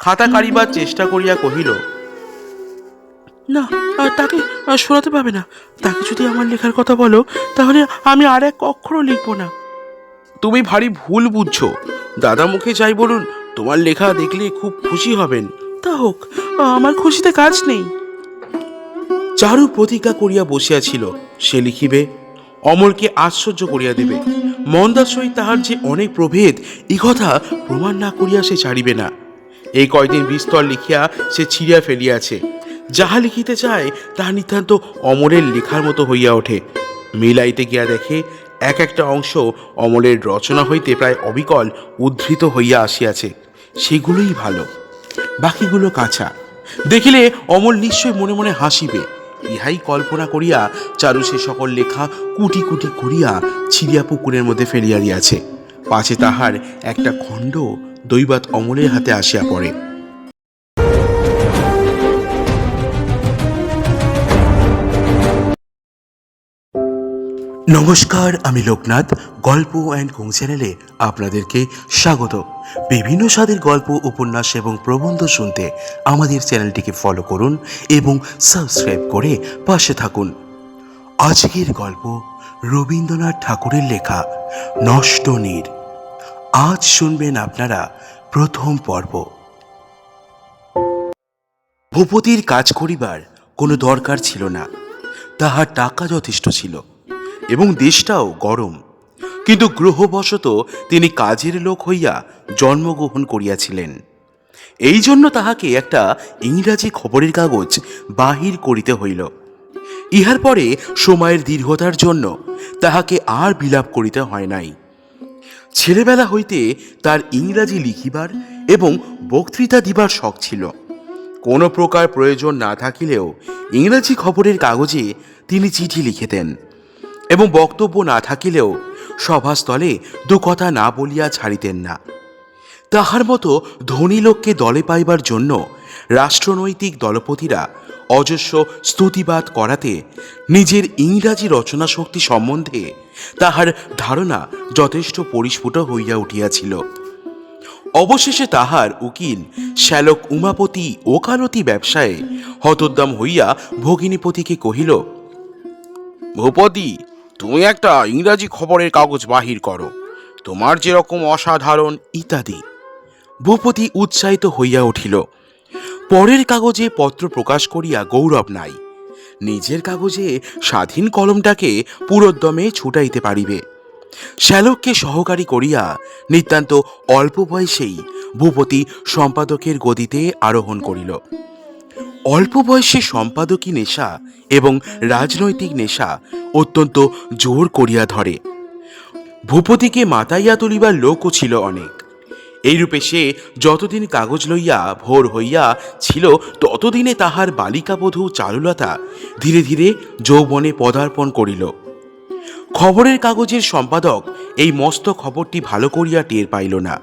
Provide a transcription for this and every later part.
খাতা কাড়িবার চেষ্টা করিয়া কহিল, না, তাকে শোনাতে পাবে না। তাকে যদি আমার লেখার কথা বলো, তাহলে আমি আর এক অক্ষরও লিখব না। তুমি ভারী ভুল বুঝছো। দাদা মুখে যাই বলুন, তোমার লেখা দেখলে খুব খুশি হবেন। তা হোক, আমার খুশিতে কাজ নেই। চারু প্রতিজ্ঞা করিয়া বসিয়াছিল, সে লিখিবে, অমলকে আশ্চর্য করিয়া দেবে। মন্দার সহিত তাহার যে অনেক প্রভেদ, এই কথা প্রমাণ না করিয়া সে ছাড়িবে না। এই কয়দিন বিস্তর লিখিয়া সে ছিঁড়িয়া ফেলিয়াছে। যাহা লিখিতে চায় তাহা নিতান্ত অমলের লেখার মতো হইয়া ওঠে। মিলাইতে গিয়া দেখে এক একটা অংশ অমলের রচনা হইতে প্রায় অবিকল উদ্ধৃত হইয়া আসিয়াছে। সেগুলোই ভালো, বাকিগুলো কাঁচা। দেখিলে অমল নিশ্চয় মনে মনে হাসিবে। ইহাই কল্পনা করিয়া চারু সে সকল লেখা কুটি কুটি করিয়া ছিড়িয়া পুকুরের মধ্যে ফেলিয়া দিয়াছে, পাছে তাহার একটা খণ্ড দৈবাৎ অমলের হাতে আসিয়া পড়ে। নমস্কার, আমি লোকনাথ। গল্প অ্যান্ড কুং চ্যানেলে আপনাদেরকে স্বাগত। বিভিন্ন স্বাদের গল্প, উপন্যাস এবং প্রবন্ধ শুনতে আমাদের চ্যানেলটিকে ফলো করুন এবং সাবস্ক্রাইব করে পাশে থাকুন। আজকের গল্প রবীন্দ্রনাথ ঠাকুরের লেখা নষ্ট নীর। আজ শুনবেন আপনারা প্রথম পর্ব। ভূপতির কাজ করিবার কোনো দরকার ছিল না। তাহার টাকা যথেষ্ট ছিল এবং দেশটাও গরম, কিন্তু গ্রহবশত তিনি কাজের লোক হইয়া জন্মগ্রহণ করিয়াছিলেন। এই জন্য তাহাকে একটা ইংরাজি খবরের কাগজ বাহির করিতে হইল। ইহার পরে সময়ের দীর্ঘতার জন্য তাহাকে আর বিলাপ করিতে হয় নাই। ছেলেবেলা হইতে তার ইংরাজি লিখিবার এবং বক্তৃতা দিবার শখ ছিল। কোনো প্রকার প্রয়োজন না থাকিলেও ইংরাজি খবরের কাগজে তিনি চিঠি লিখিতেন এবং বক্তব্য না থাকিলেও সভাস্থলে দু কথা না বলিয়া ছাড়িতেন না। তাহার মতো ধনী লোককে দলে পাইবার জন্য রাষ্ট্রনৈতিক দলপতিরা অজস্র স্তুতিবাদ করাতে নিজের ইংরাজি রচনা শক্তি সম্বন্ধে তাহার ধারণা যথেষ্ট পরিস্ফুট হইয়া উঠিয়াছিল। অবশেষে তাহার উকিল শ্যালক উমাপতি ওকালতি ব্যবসায়ে হতোদ্যম হইয়া ভগিনীপতিকে কহিল, ভূপতি, তুমি একটা ইংরাজি খবরের কাগজ বাহির করো, তোমার যেরকম অসাধারণ ইত্যাদি। ভূপতি উৎসাহিত হইয়া উঠিল। পরের কাগজে পত্র প্রকাশ করিয়া গৌরব নাই, নিজের কাগজে স্বাধীন কলমটাকে পুরোদ্যমে ছুটাইতে পারিবে। শ্যালককে সহকারী করিয়া নিতান্ত অল্প বয়সেই ভূপতি সম্পাদকের গদিতে আরোহণ করিল। অল্প বয়সে সম্পাদকী নেশা এবং রাজনৈতিক নেশা অত্যন্ত জোর করিয়া ধরে। ভূপতিকে মাতাইয়া তুলিবার লোকও ছিল অনেক। এইরূপে সে যতদিন কাগজ লইয়া ভোর হইয়া ছিল, ততদিনে তাহার বালিকাবধূ চারুলতা ধীরে ধীরে যৌবনে পদার্পণ করিল। খবরের কাগজের সম্পাদক এই মস্ত খবরটি ভালো করিয়া টের পাইল না।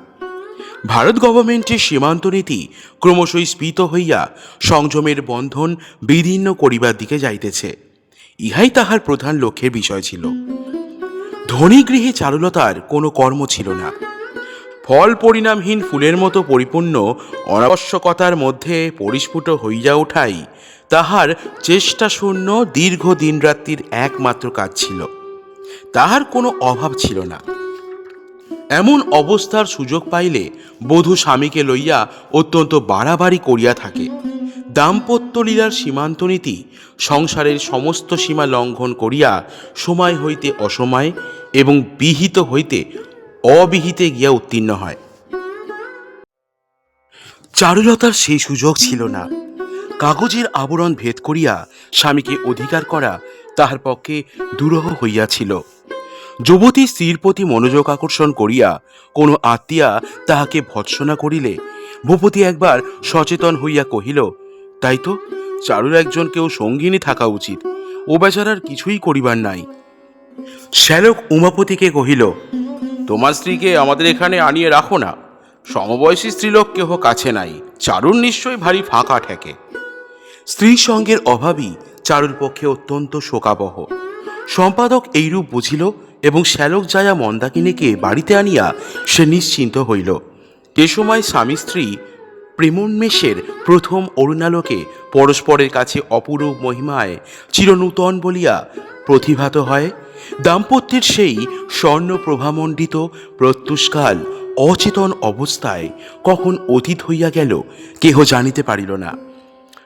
ভারত গভর্নমেন্টের সীমান্ত নীতি ক্রমশই স্ফীত হইয়া সংযমের বন্ধন বিদীর্ণ করিবার দিকে যাইতেছে, ইহাই তাহার প্রধান লক্ষ্যের বিষয় ছিল। ধনী গৃহে চারুলতার কোনো কর্ম ছিল না। ফল পরিণামহীন ফুলের মতো পরিপূর্ণ অনাবশ্যকতার মধ্যে পরিস্ফুট হইয়া ওঠাই তাহার চেষ্টাশূন্য দীর্ঘ দিনরাত্রির একমাত্র কাজ ছিল। তাহার কোনো অভাব ছিল না। এমন অবস্থার সুযোগ পাইলে বধূ স্বামীকে লইয়া অত্যন্ত বাড়াবাড়ি করিয়া থাকে। দাম্পত্য লীলার সীমান্ত নীতি সংসারের সমস্ত সীমা লঙ্ঘন করিয়া সময় হইতে অসময় এবং বিহিত হইতে অবিহিতে গিয়া উত্তীর্ণ হয়। চারুলতার সেই সুযোগ ছিল না। কাগজের আবরণ ভেদ করিয়া স্বামীকে অধিকার করা তাহার পক্ষে দুরূহ হইয়াছিল। যুবতী স্ত্রীর প্রতি মনোযোগ আকর্ষণ করিয়া কোনো আত্মীয়া তাহাকে ভৎসনা করিলে ভূপতি একবার সচেতন হইয়া কহিল, তাই তো, চারুর একজন কেউ সঙ্গিনী থাকা উচিত, ও বেচারার কিছুই করিবার নাই। শ্যালক উমাপতিকে কহিল, তোমার স্ত্রীকে আমাদের এখানে আনিয়ে রাখো না, সমবয়সী স্ত্রীলোক কেহ কাছে নাই, চারুর নিশ্চয়ই ভারী ফাঁকা ঠেকে। স্ত্রী সঙ্গের অভাবই চারুর পক্ষে অত্যন্ত শোকাবহ। সম্পাদক এইরূপ বুঝিল এবং শ্যালক যায়া মন্দাকিনীকে বাড়িতে আনিয়া সে নিশ্চিন্ত হইল। এ সময় স্বামী স্ত্রী প্রেমোন্মেষের প্রথম অরুণালোকে পরস্পরের কাছে অপরূপ মহিমায় চিরনূতন বলিয়া প্রতিভাত হয়, দাম্পত্যের সেই স্বর্ণপ্রভামণ্ডিত প্রত্যুষকাল অচেতন অবস্থায় কখন অতীত হইয়া গেল কেহ জানিতে পারিল না।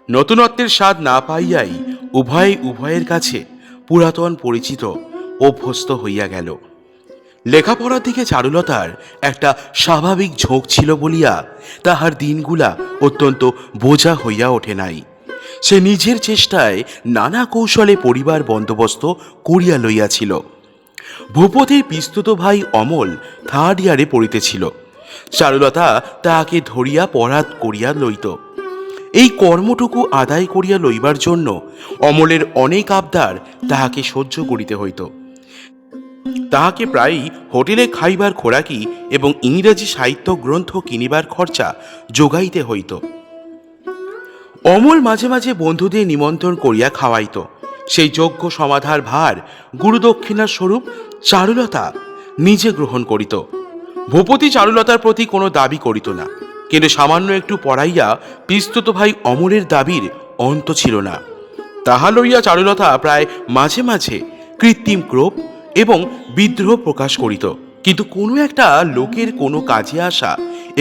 নতুনত্বের স্বাদ না পাইয়াই উভয়ের কাছে পুরাতন পরিচিত অভ্যস্ত হইয়া গেল। লেখাপড়ার দিকে চারুলতার একটা স্বাভাবিক ঝোঁক ছিল বলিয়া তাহার দিনগুলা অত্যন্ত বোঝা হইয়া ওঠে নাই। সে নিজের চেষ্টায় নানা কৌশলে পরিবার বন্দোবস্ত করিয়া লইয়াছিল। ভূপতির পিস্তুত ভাই অমল 3rd ইয়ারে পড়িতেছিল। চারুলতা তাহাকে ধরিয়া পড়াত করিয়া লইত। এই কর্মটুকু আদায় করিয়া লইবার জন্য অমলের অনেক আবদার তাহাকে সহ্য করিতে হইত। তাহাকে প্রায়ই হোটেলে খাইবার খোরাকি এবং ইংরেজি সাহিত্য গ্রন্থ কিনিবার খরচা যোগাইতে হইত। অমল মাঝে মাঝে বন্ধুদের নিমন্ত্রণ করিয়া খাওয়াইত। সেই যোগ্য সমাধার ভার গুরুদক্ষিণার স্বরূপ চারুলতা নিজে গ্রহণ করিত। ভূপতি চারুলতার প্রতি কোনো দাবি করিত না, কিন্তু সামান্য একটু পড়াইয়া পিস্তুত ভাই অমলের দাবির অন্ত ছিল না। তাহা লইয়া চারুলতা প্রায় মাঝে মাঝে কৃত্রিম ক্রোধ এবং বিদ্রোহ প্রকাশ করিত, কিন্তু কোনো একটা লোকের কোনো কাজে আসা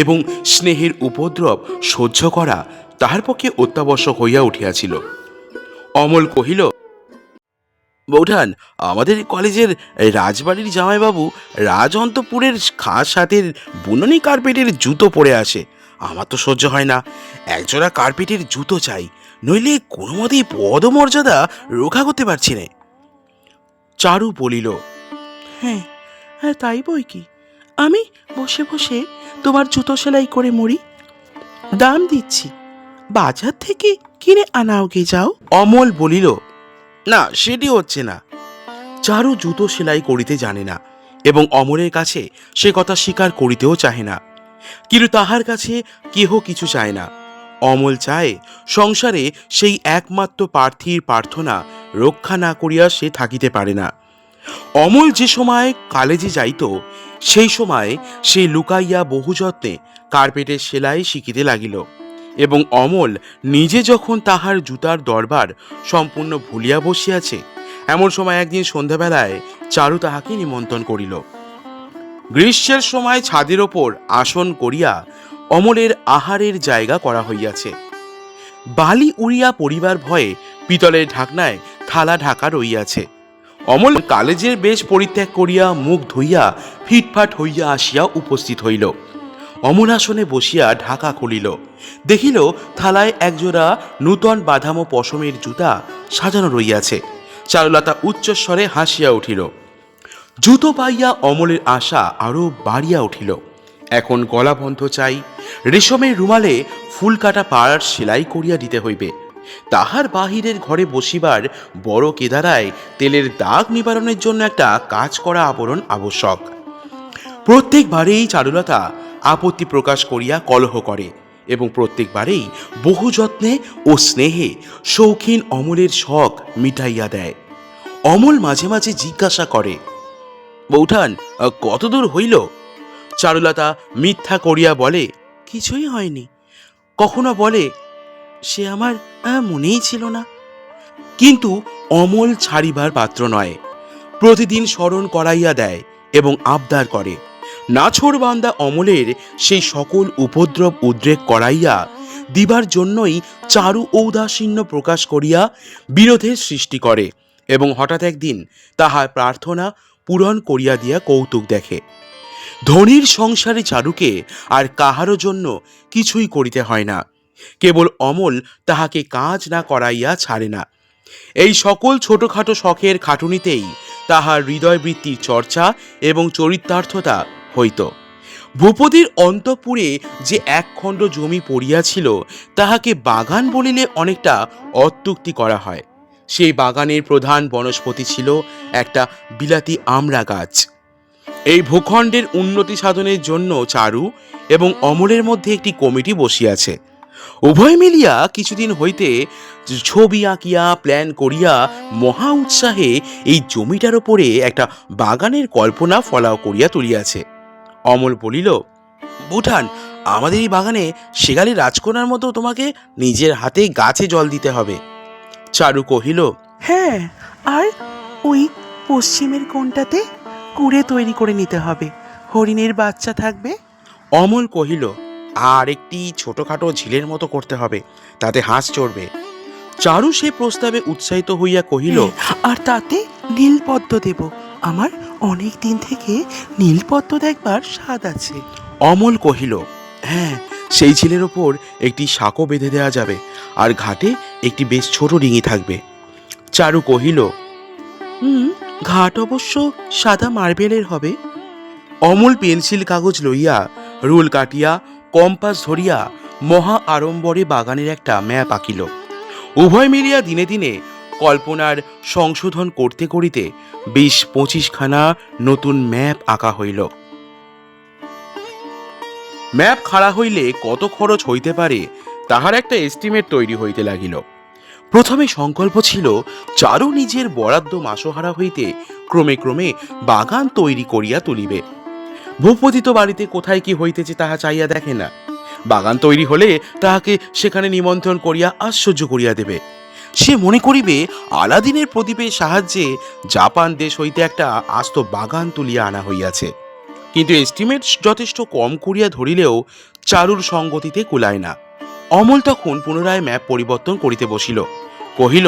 এবং স্নেহের উপদ্রব সহ্য করা তাহার পক্ষে অত্যাবশ্যক হইয়া উঠিয়াছিল। অমল কহিল, বৌঠান, আমাদের কলেজের রাজবাড়ির জামাইবাবু রাজঅন্তপুরের খাস হাতের বুননি কার্পেটের জুতো পরে আসে। আমার তো সহ্য হয় না। একজোড়া কার্পেটের জুতো চাই, নইলে কোনো মতেই পদমর্যাদা রক্ষা করতে পারছি না। চারু বলিল, হ্যাঁ হ্যাঁ, তাই বই কি, আমি বসে বসে তোমার জুতো সেলাই করে মরি। দাম দিচ্ছি, বাজার থেকে কিনে আনাও গে যাও। অমল বলিল, না, সেটি হচ্ছে না। চারু জুতো সেলাই করিতে জানে না এবং অমলের কাছে সে কথা স্বীকার করিতেও চাহে না, কিন্তু তাহার কাছে কেহ কিছু চায় না। অমল চায় সংসারে সেই একমাত্র প্রার্থীর প্রার্থনা রক্ষা না করিয়া সে থাকিতে পারে না। অমল যে সময় কলেজে যাইত সেই সময় সে লুকাইয়া বহু যত্নে কার্পেটের সেলাই শিখিতে লাগিল, এবং অমল নিজে যখন তাহার জুতার দরবার সম্পূর্ণ ভুলিয়া বসিয়াছে, এমন সময় একদিন সন্ধ্যাবেলায় চারু তাহাকে নিমন্ত্রণ করিল। গ্রীষ্মের সময় ছাদের ওপর আসন করিয়া অমলের আহারের জায়গা করা হইয়াছে। বালি উড়িয়া পড়িবার ভয়ে পিতলের ঢাকনায় থালা ঢাকা রইয়াছে। অমল কলেজের বেশ পরিত্যাগ করিয়া মুখ ধুইয়া ফিটফাট হইয়া আসিয়া উপস্থিত হইল। অমল আসনে বসিয়া ঢাকা খুলিল, দেখিল থালায় একজোড়া নূতন বাঁধামো পশমের জুতা সাজানো রইয়াছে। চারুলতা উচ্চস্বরে হাসিয়া উঠিল। জুতো পাইয়া অমলের আশা আরো বাড়িয়া উঠিল। এখন গলাবন্ধ চাই, রেশমের রুমালে ফুল কাটা পাড়ার সেলাই করিয়া দিতে হইবে। তাহার বাহিরের ঘরে বসিবার বড় কেদারায় তেলের দাগ নিবারণের জন্য একটা কাজ করা আবরণ আবশ্যক। প্রত্যেকবারেই চারুলতা আপত্তি প্রকাশ করিয়া কলহ করে এবং প্রত্যেকবারেই বহু যত্নে ও স্নেহে শৌখিন অমলের শখ মিটাইয়া দেয়। অমল মাঝে মাঝে জিজ্ঞাসা করে, বৌঠান, কতদূর হইল? চারুলতা মিথ্যা করিয়া বলে, কিছুই হয়নি। কখনো বলে, সে আমার মনেই ছিল না। কিন্তু অমল ছাড়িবার পাত্র নয়। প্রতিদিন স্মরণ করাইয়া দেয় এবং আবদার করে। নাছোড়বান্দা অমলের সেই সকল উপদ্রব উদ্রেক করাইয়া দিবার জন্যই চারু ঔদাসীন্য প্রকাশ করিয়া বিরোধের সৃষ্টি করে এবং হঠাৎ একদিন তাহার প্রার্থনা পূরণ করিয়া দিয়া কৌতুক দেখে। ধনীর সংসারে চারুকে আর কাহারও জন্য কিছুই করিতে হয় না, কেবল অমল তাহাকে কাজ না করাইয়া ছাড়ে না। এই সকল ছোটখাটো শখের খাটুনিতেই তাহার হৃদয়বৃত্তির চর্চা এবং চরিতার্থতা হইত। ভূপতির অন্তঃপুরে যে একখণ্ড জমি পড়িয়াছিল তাহাকে বাগান বলিলে অনেকটা অত্যুক্তি করা হয়। সেই বাগানের প্রধান বনস্পতি ছিল একটা বিলাতি আমড়া গাছ। এই ভূখণ্ডের উন্নতি সাধনের জন্য চারু এবং অমলের মধ্যে একটি কমিটি বসিয়াছে। উভয় মিলিয়া কিছুদিন হইতে ছবি আঁকিয়া প্ল্যান করিয়া মহা উৎসাহে এই জমিটার ওপরে একটা বাগানের কল্পনা ফলাও করিয়া তুলিয়াছে। অমল বলিল, বৌঠান, আমাদের এই বাগানে শেগালি রাজকন্যার মতো তোমাকে নিজের হাতে গাছে জল দিতে হবে। চারু কহিল, হ্যাঁ, আর ওই পশ্চিমের কোণটাতে কুড়ে তৈরি করে নিতে হবে, হরিণের বাচ্চা থাকবে। অমল কহিল, আর একটি ছোটখাটো ঝিলের মতো করতে হবে, তাতে হাঁস চড়বে। চারু সে প্রস্তাবে উৎসাহিত হইয়া কহিল, আর তাতে নীলপদ্ম দেব, আমার অনেক দিন থেকে নীলপদ্ম দেখবার স্বাদ আছে। অমল কহিল, হ্যাঁ, সেই ঝিলের ওপর একটি সাঁকো বেঁধে দেওয়া যাবে, আর ঘাটে একটি বেশ ছোট ডিঙি থাকবে। চারু কহিল, ঘাট অবশ্য সাদা মার্বেলের হবে। অমল পেন্সিল কাগজ লইয়া রুল কাটিয়া কম্পাস ধরিয়া মহা আড়ম্বরে বাগানের একটা ম্যাপ আঁকিল। উভয় মিলিয়া দিনে দিনে কল্পনার সংশোধন করতে করিতে 20-25 খানা নতুন ম্যাপ আঁকা হইল। ম্যাপ খাড়া হইলে কত খরচ হইতে পারে তাহার একটা এস্টিমেট তৈরি হইতে লাগিল। প্রথমে সংকল্প ছিল চারু নিজের বরাদ্দ মাসোহারা হইতে ক্রমে ক্রমে বাগান তৈরি করিয়া তুলিবে। ভূপতি তো বাড়িতে কোথায় কি হইতেছে তাহা চাইয়া দেখে না। বাগান তৈরি হলে তাহাকে সেখানে নিমন্ত্রণ করিয়া আশ্চর্য করিয়া দেবে। সে মনে করিবে আলাদিনের প্রদীপের সাহায্যে জাপান দেশ হইতে একটা আস্ত বাগান তুলিয়া আনা হইয়াছে। কিন্তু এস্টিমেট যথেষ্ট কম করিয়া ধরিলেও চারুর সঙ্গতিতে কুলায় না। অমল তখন পুনরায় ম্যাপ পরিবর্তন করিতে বসিল। কহিল,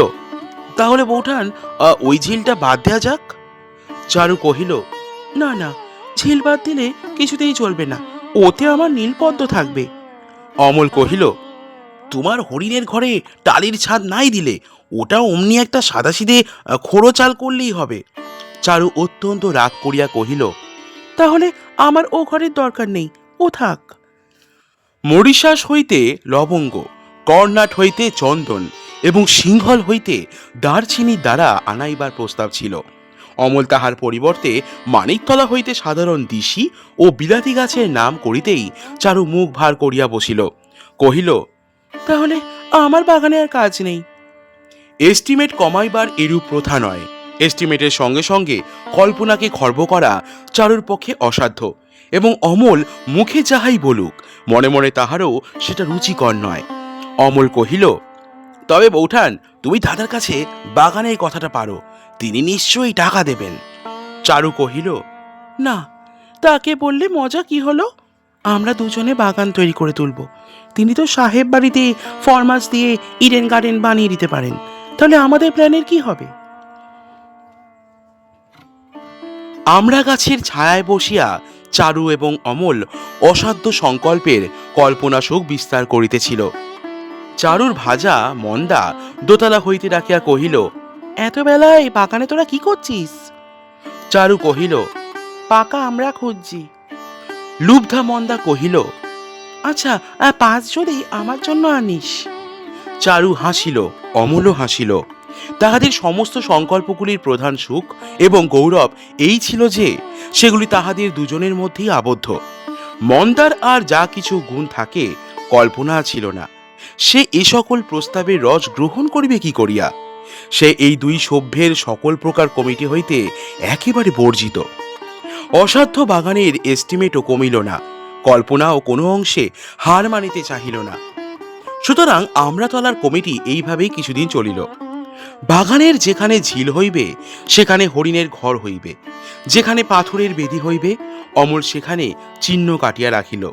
তাহলে বৌঠান, ওই ঝিলটা বাদ দেয়া যাক। চারু কহিল, না না, ঝিল বাদ দিলে কিছুতেই চলবে না, ওতে আমার নীলপদ্ম থাকবে। অমল কহিল, তোমার হরিণের ঘরে টালির ছাদ নাই দিলে ওটা অমনি একটা সাদাসিধে খোড়ো চাল করলেই হবে। চারু অত্যন্ত রাগ করিয়া কহিল, তাহলে আমার ও ঘরের দরকার নেই, ও থাক। মরিশাস হইতে লবঙ্গ, কর্ণাট হইতে চন্দন এবং সিংহল হইতে দারচিনির দ্বারা আনাইবার প্রস্তাব ছিল। অমল তাহার পরিবর্তে মানিকতলা হইতে সাধারণ দিশি ও বিলাতি গাছের নাম করিতেই চারু মুখ ভার করিয়া বসিল। কহিল, তাহলে আমার বাগানে আর কাজ নেই। এস্টিমেট কমাইবার এরূপ প্রথা নয়। এস্টিমেটের সঙ্গে সঙ্গে কল্পনাকে খর্ব করা চারুর পক্ষে অসাধ্য, এবং অমল মুখে যাহাই বলুক মনে মনে তাহারও সেটা রুচিকর নয়। অমল কহিল, তবে বৌঠান, তুমি দাদার কাছে বাগানের কথাটা পারো, তিনি নিশ্চয়ই টাকা দেবেন। চারু কহিল, না, তাকে বললে মজা কি হলো? আমরা দুজনে বাগান তৈরি করে তুলব। তিনি তো সাহেব বাড়িতে ফরমাস দিয়ে ইডেন গার্ডেন বানিয়ে দিতে পারেন, তাহলে আমাদের প্ল্যানের কি হবে? আমড়া গাছের ছায়ায় বসিয়া চারু এবং অমল অসাধ্য সংকল্পের কল্পনা সুখ বিস্তার করিতেছিল। চারুর ভাজা মন্দা দোতলা হইতে রাখিয়া কহিল, এত বেলায় বাগানে তোরা কি করছিস? চারু কহিল, পাকা আমরা খুঁজছি। লুব্ধা মন্দা কহিল, আচ্ছা, 5 যদি আমার জন্য আনিস। চারু হাসিল, অমলও হাসিল। তাহাদের সমস্ত সংকল্পগুলির প্রধান সুখ এবং গৌরব এই ছিল যে সেগুলি তাহাদের দুজনের মধ্যেই আবদ্ধ। মন্দার আর যা কিছু গুণ থাকে কল্পনা ছিল না। সে এ সকল প্রস্তাবের রস গ্রহণ করিবে কি করিয়া? সে এই দুই সভ্যের সকল প্রকার কমিটি হইতে একেবারে বর্জিত। অসাধ্য বাগানের এস্টিমেটও কমিল না, কল্পনাও কোনো অংশে হার মানিতে চাহিল না। সুতরাং আমড়াতলার কমিটি এইভাবেই কিছুদিন চলিল। বাগানের যেখানে ঝিল হইবে সেখানে হরিণের ঘর হইবে, যেখানে পাথরের বেদি হইবে অমল সেখানে চিহ্ন কাটিয়া রাখিল।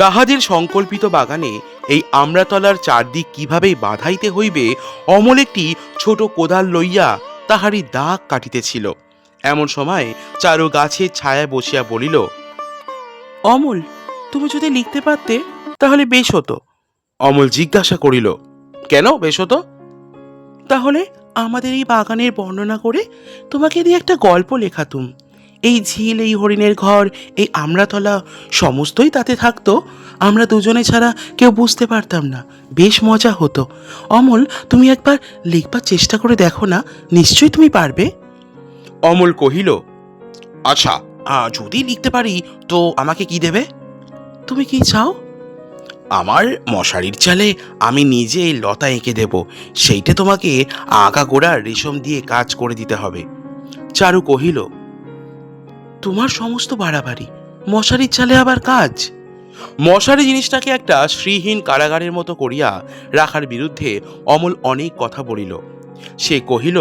তাহাদের সংকল্পিত বাগানে এই আমড়াতলার চারদিক কিভাবে বাঁধাইতে হইবে অমল একটি ছোট কোদাল লইয়া তাহারই দাগ কাটিতেছিল। এমন সময় চারু গাছের ছায়ায় বসিয়া বলিল, অমল, তুমি যদি লিখতে পারতে তাহলে বেশ হতো। অমল জিজ্ঞাসা করিল, কেন বেশ হতো? তাহলে আমাদের এই বাগানের বর্ণনা করে তোমাকে দিয়ে একটা গল্প লেখাতুম। এই ঝিল, এই হরিণের ঘর, এই আমড়াতলা সমস্তই তাতে থাকতো, আমরা দুজনে ছাড়া কেউ বুঝতে পারতাম না, বেশ মজা হতো। অমল, তুমি একবার লিখবার চেষ্টা করে দেখো না, নিশ্চয়ই তুমি পারবে। অমল কহিল, আচ্ছা, যদি লিখতে পারি তো আমাকে কি দেবে? তুমি কি চাও? আমার মশারির চালে আমি নিজে লতা এঁকে দেব, সেইটা তোমাকে আঁকা গোড়ার রেশম দিয়ে কাজ করে দিতে হবে। চারু কহিল, তোমার সমস্ত বাড়াবাড়ি, মশারির চালে আবার কাজ? মশারি জিনিসটাকে একটা শ্রীহীন কারাগারের মতো করিয়া রাখার বিরুদ্ধে অমল অনেক কথা বলিল। সে কহিল,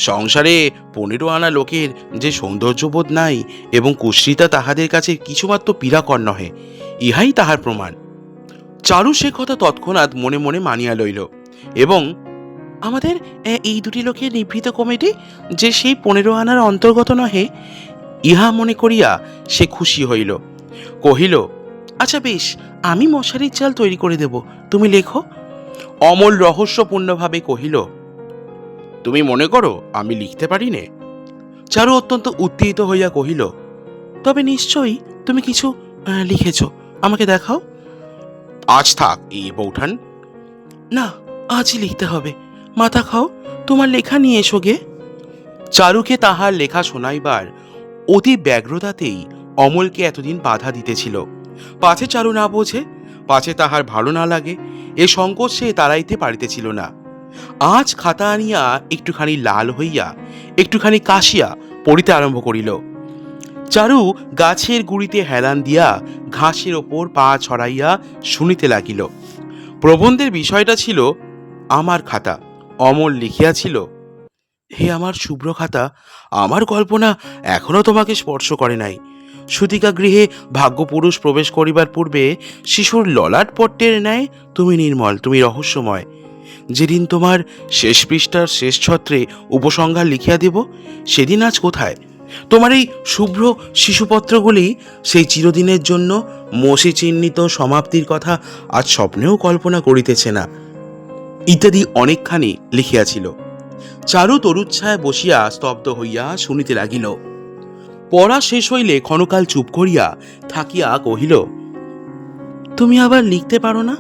সংসারে 15 আনা লোকের যে সৌন্দর্যবোধ নাই এবং কুশ্রিতা তাহাদের কাছে কিছুমাত্র পীড়াকর নহে, ইহাই তাহার প্রমাণ। চারু সে কথা তৎক্ষণাৎ মনে মনে মানিয়া লইল এবং আমাদের এই দুটি লোকের নিভৃত কমিটি যে সেই 15 আনার অন্তর্গত নহে, ইহা মনে করিয়া সে খুশি হইল। কহিল, আচ্ছা বেশ, আমি মশারির চাল তৈরি করে দেব, তুমি লেখো। অমল রহস্যপূর্ণভাবে কহিল, তুমি মনে করো আমি লিখতে পারি নে? চারু অত্যন্ত উত্তেজিত হইয়া কহিল, তবে নিশ্চয়ই তুমি কিছু লিখেছ, আমাকে দেখাও। আজ থাক এই বৌঠান। না, আজই লিখতে হবে। মাথা খাও, তোমার লেখা নিয়ে এসো গে। চারুকে তাহার লেখা শোনাইবার অতি ব্যগ্রতাতেই অমলকে এতদিন বাধা দিতেছিল। পাছে চারু না বোঝে, পাছে তাহার ভালো না লাগে, এ সংকোচ সে তাড়াইতে পারিতেছিল না। আজ খাতা আনিয়া একটুখানি লাল হইয়া একটুখানি কাশিয়া পড়িতে আরম্ভ করিল। চারু গাছের গুড়িতে হেলান দিয়া ঘাসের ওপর পা ছড়াইয়া শুনিতে লাগিল। প্রবন্ধের বিষয়টা ছিল আমার খাতা। অমল লিখিয়াছিল, হে আমার শুভ্র খাতা, আমার কল্পনা এখনো তোমাকে স্পর্শ করে নাই। সুতিকা গৃহে ভাগ্যপুরুষ প্রবেশ করিবার পূর্বে শিশুর ললাট পট্টের ন্যায় তুমি নির্মল, তুমি রহস্যময়। যেদিন তোমার শেষ পৃষ্ঠার শেষ ছত্রে উপসংহার লিখিয়া দেব, সেদিন আজ কোথায়? তোমার এই শুভ্র শিশুপত্রগুলি সেই চিরদিনের জন্য মসি চিহ্নিত সমাপ্তির কথা আজ স্বপ্নেও কল্পনা করিতেছে না, ইত্যাদি অনেকখানি লিখিয়াছিল। চারু তরুচ্ছায় বসিয়া স্তব্ধ হইয়া শুনিতে লাগিল। পড়া শেষ হইলে ক্ষণকাল চুপ করিয়া থাকিয়া কহিল, তুমি আবার লিখতে পারো না?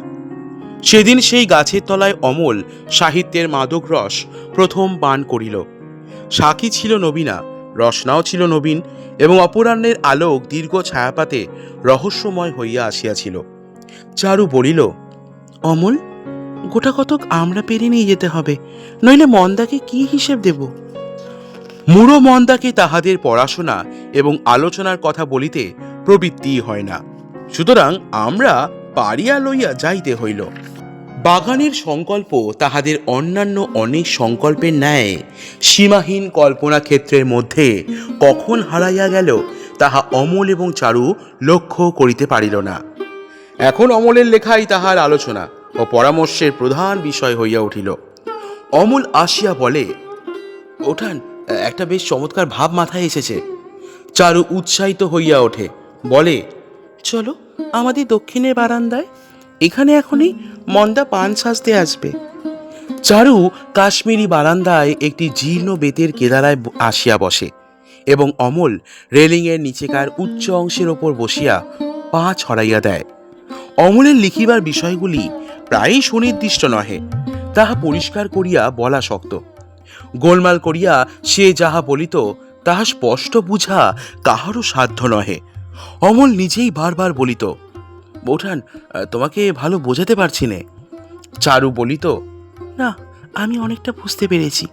সেদিন সেই গাছের তলায় অমল সাহিত্যের মাদক রস প্রথম পান করিল। সাক্ষী ছিল নবীনা, রসনাও ছিল নবীন, এবং অপরাহ্নের আলোক দীর্ঘ ছায়াপাতে রহস্যময় হইয়া আসিয়াছিল। চারু বলিল, অমল, গোটা কতক আমরা পেরে নিয়ে যেতে হবে, নইলে মন্দাকে কি হিসেব দেব? মুড়ো মন্দাকে তাহাদের পড়াশোনা এবং আলোচনার কথা বলিতে প্রবৃত্তি হয় না, সুতরাং আমরা পারিয়া লইয়া যাইতে হইল। বাগানের সংকল্প তাহাদের অন্যান্য অনেক সংকল্পের ন্যায় সীমাহীন কল্পনা ক্ষেত্রের মধ্যে কখন হারাইয়া গেল তাহা অমল এবং চারু লক্ষ্য করিতে পারিল না। এখন অমলের লেখাই তাহার আলোচনা ও পরামর্শের প্রধান বিষয় হইয়া উঠিল। অমল আসিয়া বলে, ওঠান, একটা বেশ চমৎকার ভাব মাথায় এসেছে। চারু উৎসাহিত হইয়া ওঠে, বলে, চলো আমাদের দক্ষিণের বারান্দায়, এখানে এখনই মন্দা পান সাজতে আসবে। চারু কাশ্মীরি বারান্দায় একটি জীর্ণ বেতের কেদারায় আসিয়া বসে এবং অমল রেলিংয়ের নিচেকার উচ্চ অংশের ওপর বসিয়া পা ছড়াইয়া দেয়। অমলের লিখিবার বিষয়গুলি প্রায়ই সুনির্দিষ্ট নহে, তাহা পরিষ্কার করিয়া বলা শক্ত। গোলমাল করিয়া সে যাহা বলিত তাহা স্পষ্ট বুঝা কাহারও সাধ্য নহে। অমল নিজেই বারবার বলিত, বৌঠান, তোমাকে ভালো বোঝাতে পারছি নে। চারু বলিত, না, আমি অনেকটা বুঝতে পেরেছি,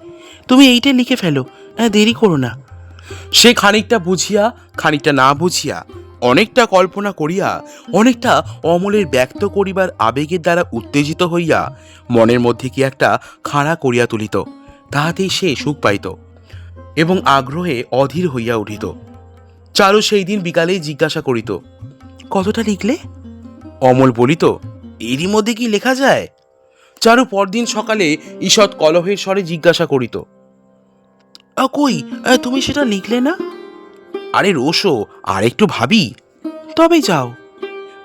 তুমি এইটা লিখে ফেলো, দেরি করো না। সে খানিকটা বুঝিয়া খানিকটা না বুঝিয়া, অনেকটা কল্পনা করিয়া অনেকটা অমলের ব্যক্ত করিবার আবেগের দ্বারা উত্তেজিত হইয়া মনের মধ্যে কি একটা খাড়া করিয়া তুলিত, তাহাতেই সে সুখ পাইত এবং আগ্রহে অধীর হইয়া উঠিত। চারু সেই দিন বিকালেই জিজ্ঞাসা করিত, কতটা লিখলে? অমল বলিত, এরই মধ্যে কি লেখা যায়? চারু পরদিন সকালে ঈষৎ কলহের স্বরে জিজ্ঞাসা করিত, কই, তুমি সেটা লিখলে না? আরে রোশো, আর একটু ভাবি, তবে যাও।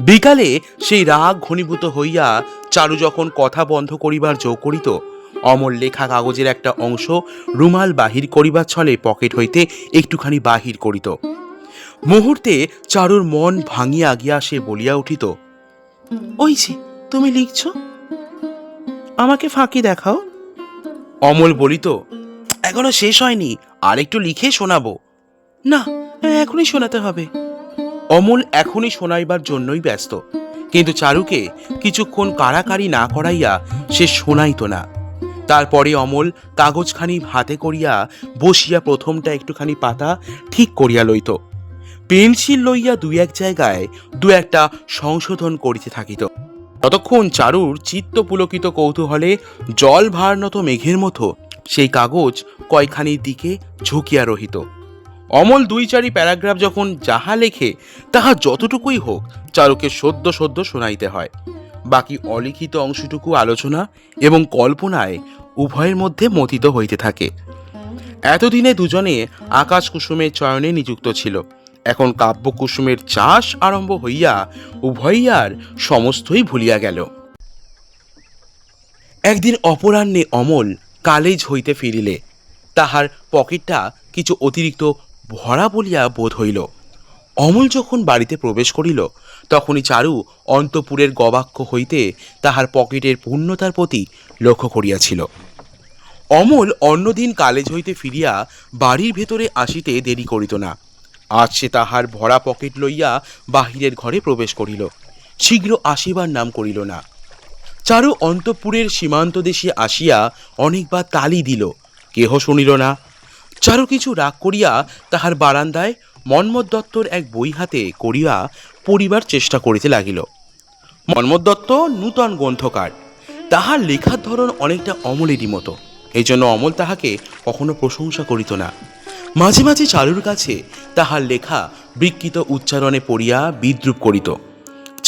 বিকালে সেই রাগ ঘনীভূত হইয়া চারু যখন কথা বন্ধ করিবার জো করিত, অমল লেখা কাগজের একটা অংশ রুমাল বাহির করিবার ছলে পকেট হইতে একটুখানি বাহির করিত। মুহূর্তে চারুর মন ভাঙিয়া গিয়া সে বলিয়া উঠিত, ওই যে তুমি লিখছ, আমাকে ফাঁকি দেখাও। অমল বলিত, এখনো শেষ হয়নি, আর একটু লিখে শোনাবো। না, এখনই শোনাতে হবে। অমল এখনই শোনাইবার জন্যই ব্যস্ত, কিন্তু চারুকে কিছুক্ষণ কাড়াকাড়ি না করাইয়া সে শোনাইত না। তারপরে অমল কাগজখানি হাতে করিয়া বসিয়া প্রথমটা একটুখানি পাতা ঠিক করিয়া লইত। পেন্সিল লইয়া দুই এক জায়গায় দু একটা সংশোধন করিতে থাকিত। ততক্ষণ চারুর চিত্ত পুলকিত কৌতূহলে জল ভারনত মেঘের মতো সেই কাগজ কয়খানির দিকে ঝুঁকিয়া রহিত। অমল দুই চারি প্যারাগ্রাফ যখন যাহা লেখে তাহা যতটুকুই হোক চারুকে সদ্য সদ্য শোনাইতে হয়। বাকি অলিখিত অংশটুকু আলোচনা এবং কল্পনায় উভয়ের মধ্যে মথিত হইতে থাকে। এতদিনে দুজনে আকাশ কুসুমের চয়নে নিযুক্ত ছিল, এখন কাব্য কুসুমের চাষ আরম্ভ হইয়া উভয়ই আর সমস্তই ভুলিয়া গেল। একদিন অপরাহ্নে অমল কালেজ হইতে ফিরিলে তাহার পকেটটা কিছু অতিরিক্ত ভরা বলিয়া বোধ হইল। অমল যখন বাড়িতে প্রবেশ করিল তখনই চারু অন্তপুরের গবাক্ষ হইতে তাহার পকেটের পূর্ণতার প্রতি লক্ষ্য করিয়াছিল। অমল অন্যদিন কালেজ হইতে ফিরিয়া বাড়ির ভেতরে আসিতে দেরি করিত না। আজ সে তাহার ভরা পকেট লইয়া বাহিরের ঘরে প্রবেশ করিল, শীঘ্র আসিবার নাম করিল না। চারু অন্তঃপুরের সীমান্ত দেশে আসিয়া অনেকবার তালি দিল, কেহ শুনিল না। চারু কিছু রাগ করিয়া তাহার বারান্দায় মন্মথ দত্তর এক বই হাতে করিয়া পড়িবার চেষ্টা করিতে লাগিল। মন্মথ দত্ত নূতন গ্রন্থকার, তাহার লেখার ধরন অনেকটা অমলেরই মতো, এই জন্য অমল তাহাকে কখনো প্রশংসা করিত না। মাঝে মাঝে চারুর কাছে তাহার লেখা বিকৃত উচ্চারণে পড়িয়া বিদ্রূপ করিত।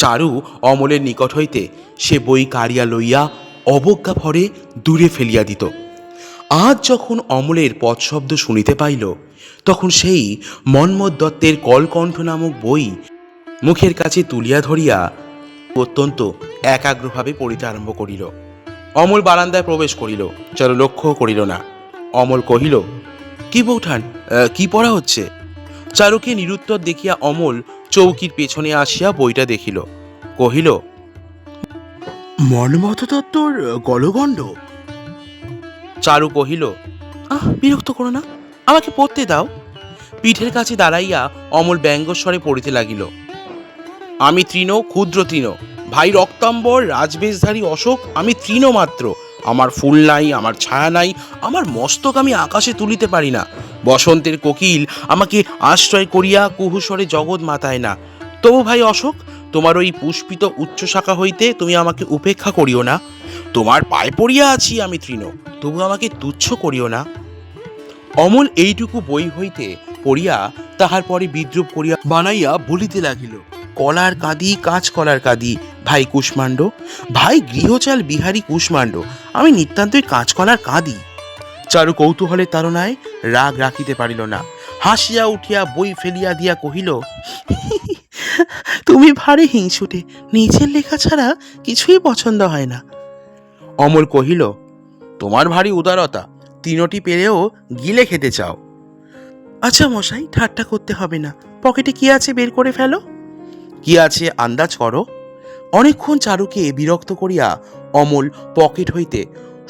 চারু অমলের নিকট হইতে সে বই কাড়িয়া লইয়া অবজ্ঞা ভরে দূরে ফেলিয়া দিত। আজ যখন অমলের পদশব্দ শুনিতে পাইল তখন সেই মন্মথ দত্তের কলকণ্ঠ নামক বই মুখের কাছে তুলিয়া ধরিয়া অত্যন্ত একাগ্রভাবে পড়িতে আরম্ভ করিল। অমল বারান্দায় প্রবেশ করিল, চারু লক্ষ্য করিল না। অমল কহিল, কি বৌঠান, কি পড়া হচ্ছে? চারুকে নিরুত্তর দেখিয়া অমল চৌকির পেছনে আসিয়া বইটা দেখিল, কহিল, মন্মথ দত্তর গলগণ্ড। চারু কহিল, বিরক্ত করো না, আমাকে পড়তে দাও। পিঠের কাছে দাঁড়াইয়া অমল ব্যঙ্গস্বরে পড়িতে লাগিল, আমি তৃণ, ক্ষুদ্র তৃণ, ভাই রক্তাম্বর রাজবেশধারী অশোক, আমি তৃণ মাত্র। আমার ফুল নাই, আমার ছায়া নাই, আমার মস্তক আমি আকাশে তুলিতে পারি না। বসন্তের কোকিল আমাকে আশ্রয় করিয়া কুহুস্বরে জগৎ মাতায় না। তবু ভাই অশোক, তোমার ওই পুষ্পিত উচ্চ শাখা হইতে তুমি আমাকে উপেক্ষা করিও না। তোমার পায়ে পড়িয়া আছি আমি তৃণ, তবু আমাকে তুচ্ছ করিও না। অমল এইটুকু বই হইতে পড়িয়া তাহার পরে বিদ্রুপ করিয়া বানাইয়া বলিতে লাগিল, কলার কাঁদি, কাঁচ কলার কাঁদি, ভাই কুষ্মাণ্ড, ভাই গৃহচাল বিহারী কুষ্মাণ্ড, আমি নিতান্তই কাঁচকলার কাঁদি। চারু কৌতূহলের তাড়নায় রাগ রাখিতে পারিল না, হাসিয়া উঠিয়া বই ফেলিয়া দিয়া কহিল, তুমি ভারী হিংসুটে, নিজের লেখা ছাড়া কিছুই পছন্দ হয় না। অমল কহিল, তোমার ভারী উদারতা, তিনটি পেলেও গিলে খেতে চাও। আচ্ছা মশাই, ঠাট্টা করতে হবে না, পকেটে কি আছে বের করে ফেলো। কি আছে আন্দাজ করো। অনেকক্ষণ চারুকে বিরক্ত করিয়া অমল পকেট হইতে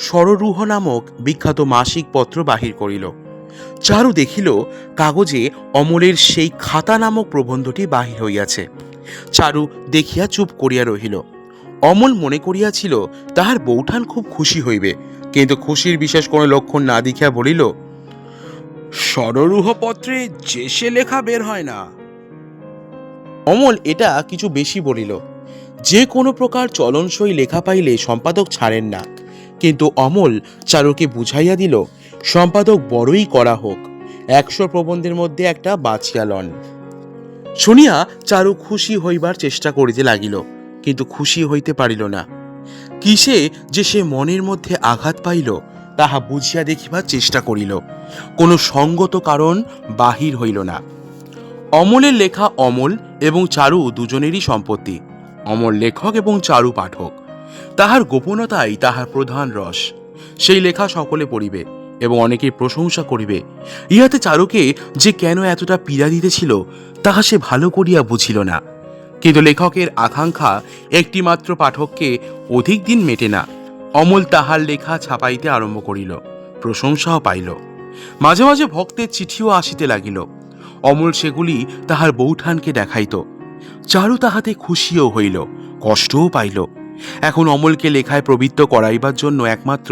সররূহ নামক বিখ্যাত মাসিক পত্র বাহির করিল। চারু দেখিল কাগজে অমলের সেই খাতা নামক প্রবন্ধটি বাহির হইয়াছে। চারু দেখিয়া চুপ করিয়া রহিল। অমল মনে করিয়াছিল তাহার বৌঠান খুব খুশি হইবে, কিন্তু খুশির বিশেষ কোনো লক্ষণ না দেখিয়া বলিল, সররূহ পত্রে যে সে লেখা বের হয় না। অমল এটা কিছু বেশি বলিল। যে কোনো প্রকার চলনসই লেখা পাইলে সম্পাদক ছাড়েন না, কিন্তু অমল চারুকে বুঝাইয়া দিল, সম্পাদক বড়ই করা হোক, 100 প্রবন্ধের মধ্যে একটা বাছিয়া লন। শুনিয়া চারু খুশি হইবার চেষ্টা করিতে লাগিল, কিন্তু খুশি হইতে পারিল না। কিসে যে সে মনের মধ্যে আঘাত পাইল তাহা বুঝিয়া দেখিবার চেষ্টা করিল, কোনো সঙ্গত কারণ বাহির হইল না। অমলের লেখা অমল এবং চারু দুজনেরই সম্পত্তি। অমল লেখক এবং চারু পাঠক, তাহার গোপনতাই তাহার প্রধান রস। সেই লেখা সকলে পড়িবে এবং অনেকের প্রশংসা করিবে। ইহাতে চারুকে যে কেন এতটা পীড়া দিতেছিল তাহা সে ভালো করিয়া বুঝিল না। কিন্তু লেখকের আকাঙ্ক্ষা একটি মাত্র পাঠককে অধিক দিন মেটে না। অমল তাহার লেখা ছাপাইতে আরম্ভ করিল, প্রশংসাও পাইল। মাঝে মাঝে ভক্তের চিঠিও আসিতে লাগিল। অমল সেগুলি তাহার বৌঠানকে দেখাইত। চারু তাহাতে খুশিও হইল, কষ্টও পাইল। এখন অমলকে লেখায় প্রবৃত্ত করাইবার জন্য একমাত্র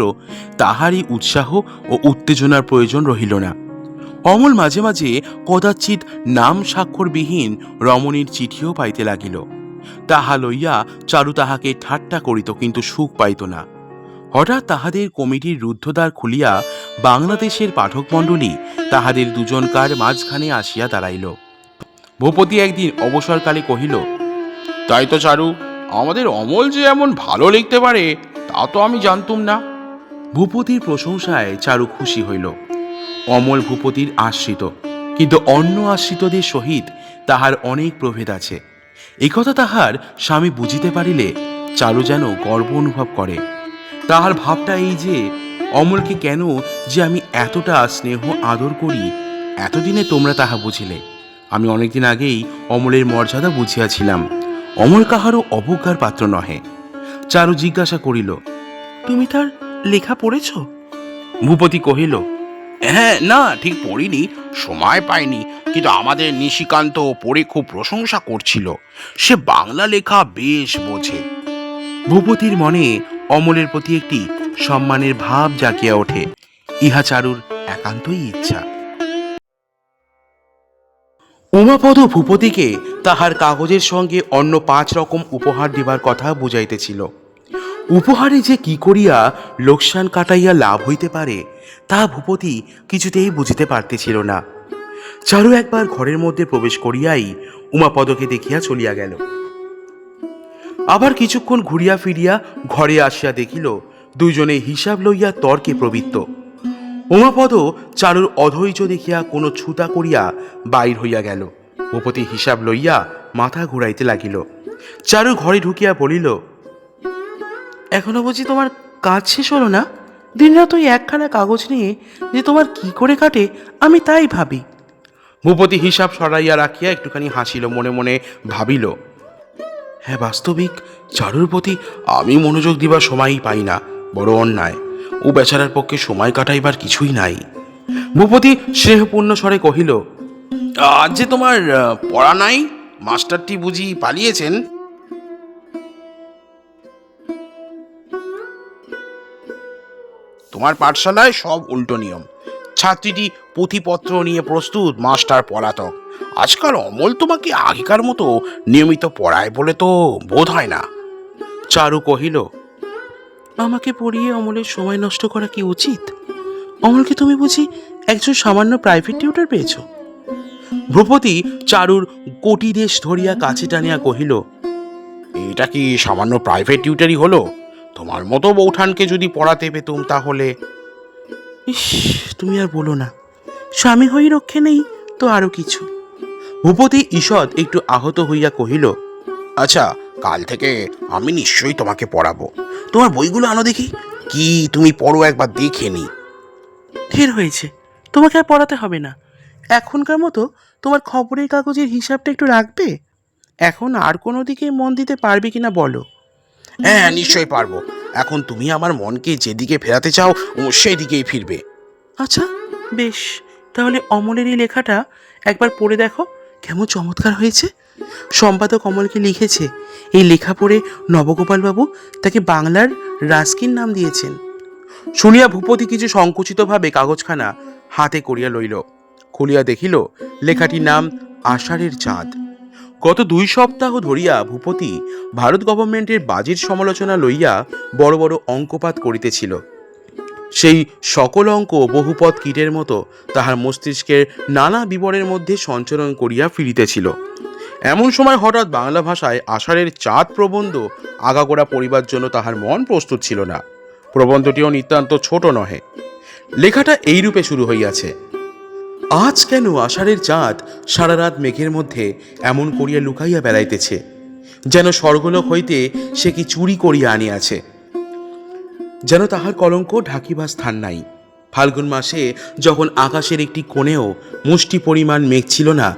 তাহারই উৎসাহ ও উত্তেজনার প্রয়োজন রহিল না। অমল মাঝে মাঝে কদাচিৎ নাম স্বাক্ষরবিহীন রমণীর চিঠিও পাইতে লাগিল। তাহা লইয়া চারু তাহাকে ঠাট্টা করিত, কিন্তু সুখ পাইত না। হঠাৎ তাহাদের কমিটির রুদ্ধদ্বার খুলিয়া বাংলাদেশের পাঠক মণ্ডলী তাহাদের দুজনকার মাঝখানে আসিয়া দাঁড়াইল। ভূপতি একদিন অবসরকালে কহিল, তাই তো চারু, আমাদের অমল যে এমন ভালো লিখতে পারে তা তো আমি জানতুম না। ভূপতির প্রশংসায় চারু খুশি হইল। অমল ভূপতির আশ্রিত, কিন্তু অন্য আশ্রিতদের সহিত তাহার অনেক প্রভেদ আছে। একথা তাহার স্বামী বুঝিতে পারিলে চারু যেন গর্ব অনুভব করে। তাহার ভাবটা এই যে, অমলকে কেন যে আমি এতটা স্নেহ আদর করি, এতদিনে তোমরা তাহা বুঝিলে। আমি অনেকদিন আগেই অমলের মর্যাদা বুঝিয়াছিলাম। অমল কাহারও অবজ্ঞার পাত্র নহে। চারু জিজ্ঞাসা করিল, তুমি তার লেখা পড়েছ? ভূপতি কহিল, হ্যাঁ, না ঠিক পড়িনি, সময় পাইনি, কিন্তু আমাদের নিশিকান্ত পড়ে খুব প্রশংসা করছিল। সে বাংলা লেখা বেশ বোঝে। ভূপতির মনে অমলের প্রতি একটি সম্মানের ভাব জাগিয়া ওঠে। ইহা চারুর একান্তই ইচ্ছা। উমাপদ ভূপতিকে তাহার কাগজের সঙ্গে অন্য 5 রকম উপহার দিবার কথা বুঝাইতেছিল। উপহারে যে কি করিয়া লোকসান কাটাইয়া লাভ হইতে পারে তা ভূপতি কিছুতেই বুঝিতে পারতেছিল না। চারু একবার ঘরের মধ্যে প্রবেশ করিয়াই উমাপদকে দেখিয়া চলিয়া গেল। আবার কিছুক্ষণ ঘুরিয়া ফিরিয়া ঘরে আসিয়া দেখিল দুইজনে হিসাব লইয়া তর্কে প্রবৃত্ত। উমাপদ চারুর অধৈর্য দেখিয়া কোনো ছুতা করিয়া বাইর হইয়া গেল। ভূপতি হিসাব লইয়া মাথা ঘুরাইতে লাগিল। চারু ঘরে ঢুকিয়া বলিল, এখনো বুঝি তোমার কাজ শেষ হলো না? দিনরাত ওই একখানা কাগজ নিয়ে যে তোমার কি করে কাটে আমি তাই ভাবি। ভূপতি হিসাব সরাইয়া রাখিয়া একটুখানি হাসিল, মনে মনে ভাবিল, হ্যাঁ, বাস্তবিক চারুর প্রতি আমি মনোযোগ দিবার সময়ই পাই না, বড় অন্যায়। ও বেচারার পক্ষে সময় কাটাইবার কিছুই নাই। ভূপতি স্নেহপূর্ণ স্বরে কহিল, আজ যে তোমার পড়া নাই, মাস্টারটি বুঝি পালিয়েছেন? তোমার পাঠশালায় সব উল্টো নিয়ম। ছাত্রীটি পুঁথিপত্র নিয়ে প্রস্তুত, মাস্টার পলাতক। আজকাল অমল তোমাকে আগেকার মতো নিয়মিত পড়ায় বলে তো বোধ হয় না। চারু কহিল, আমাকে পড়িয়ে অমলের সময় নষ্ট করা কি উচিত? অমলকে তুমি বুঝি একজন সামান্য প্রাইভেট টিউটর পেয়েছ? ভূপতি চারুর কোটি দেশ ধরিয়া কাছে টানিয়া কহিল, এটা কি সামান্য প্রাইভেট টিউটারই হলো? তোমার মতো বৌঠানকে যদি পড়াতে পেতুম তাহলে। ইস, তুমি আর বলো না, স্বামী হই রক্ষে নেই তো আরো কিছু। ভূপতি ঈষৎ একটু আহত হইয়া কহিল, আচ্ছা, কাল থেকে আমি নিশ্চয়ই তোমাকে পড়াবো। তোমার বইগুলো আনো দেখি, কি তুমি পড়ো একবার দেখে নি। ঢের হয়েছে, তোমাকে আর পড়াতে হবে না। এখনকার মতো তোমার খবরের কাগজের হিসাবটা একটু রাখবে। এখন আর কোনো দিকে মন দিতে পারবে কিনা বলো? হ্যাঁ, নিশ্চয়ই পারবো। এখন তুমি আমার মনকে যেদিকে ফেরাতে চাও সেই দিকেই ফিরবে। আচ্ছা বেশ, তাহলে অমলের এই লেখাটা একবার পড়ে দেখো, কেমন চমৎকার হয়েছে। সম্পাদক অমলকে লিখেছে, এই লেখা পড়ে নবগোপালবাবু তাকে বাংলার রাস্কিন নাম দিয়েছেন। শুনিয়া ভূপতি কিছু সংকুচিতভাবে কাগজখানা হাতে করিয়া লইল। খুলিয়া দেখিল লেখাটির নাম আষাঢ়ের চাঁদ। গত 2 সপ্তাহ ধরিয়া ভূপতি ভারত গভর্নমেন্টের বাজেট সমালোচনা লইয়া বড় বড় অঙ্কপাত করিতেছিল। সেই সকল অঙ্ক বহুপদ কীটের মতো তাহার মস্তিষ্কের নানা বিবরের মধ্যে সঞ্চরণ করিয়া ফিরিতেছিল। এমন সময় হঠাৎ বাংলা ভাষায় আষাঢ়ের চাঁদ প্রবন্ধ আগাগোড়া পড়িবার জন্য তাহার মন প্রস্তুত ছিল না। প্রবন্ধটিও নিতান্ত ছোট নহে। লেখাটা এইরূপে শুরু হইয়াছে, আজ কেন আষাঢ়ের চাঁদ সারা রাত মেঘের মধ্যে এমন করিয়া লুকাইয়া বেড়াইতেছে, যেন স্বর্গলোক হইতে সে কি চুরি করিয়া আনিয়াছে। যেন তাহার কলঙ্ক ঢাকিবার স্থান নাই। ফাল্গুন মাসে যখন আকাশের একটি কোণেও মুষ্টি পরিমাণ মেঘ ছিল না,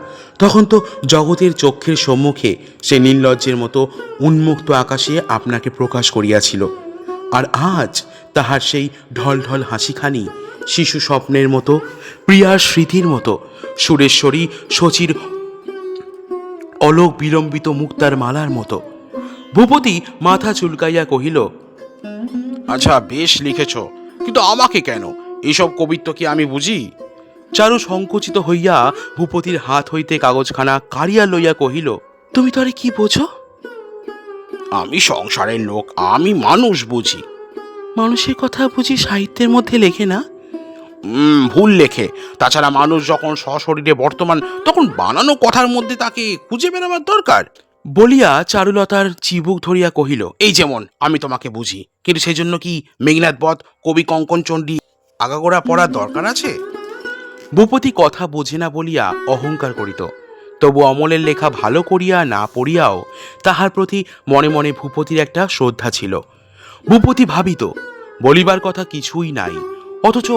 তখন তো জগতের চক্ষের সম্মুখে সে নির্লজ্জের মতো উন্মুক্ত আকাশে আপনাকে প্রকাশ করিয়াছিল। আর আজ তাহার সেই ঢল ঢল হাসিখানি শিশু স্বপ্নের মতো, প্রিয়ার স্মৃতির মতো, সুরেশ্বরী শচীর অলোক বিলম্বিত মুক্তার মালার মতো। ভূপতি মাথা চুলকাইয়া কহিল, আচ্ছা বেশ লিখেছ, কিন্তু আমাকে কেন? এইসব কবিত্ব কি আমি বুঝি? চারু সংকুচিত হইয়া ভূপতির হাত হইতে কাগজখানা কাড়িয়া লইয়া কহিল, তুমি তো আরে কি বোঝো? আমি সংসারের লোক, আমি মানুষ বুঝি। মানুষের কথা বুঝি সাহিত্যের মধ্যে লেখে না? ভুল লেখে। তাছাড়া মানুষ যখন সশরীরে বর্তমান, তখন বানানো কথার মধ্যে তাকে খুঁজে বেড়াবার দরকার বলিয়া চারুলতার চিবুক ধরিয়া কহিল, এই যেমন আমি তোমাকে বুঝি, কিন্তু সেই জন্য কি মেঘনাথ বধ, কবি কঙ্কন চণ্ডী আগাগোড়া পড়ার দরকার আছে? ভূপতি কথা বোঝে না বলিয়া অহংকার করিত। তবু অমলের লেখা ভালো করিয়া না পড়িয়াও তাহার প্রতি মনে মনে ভূপতির একটা শ্রদ্ধা ছিল। ভূপতি ভাবিত, বলিবার কথা কিছুই নাই, অথচ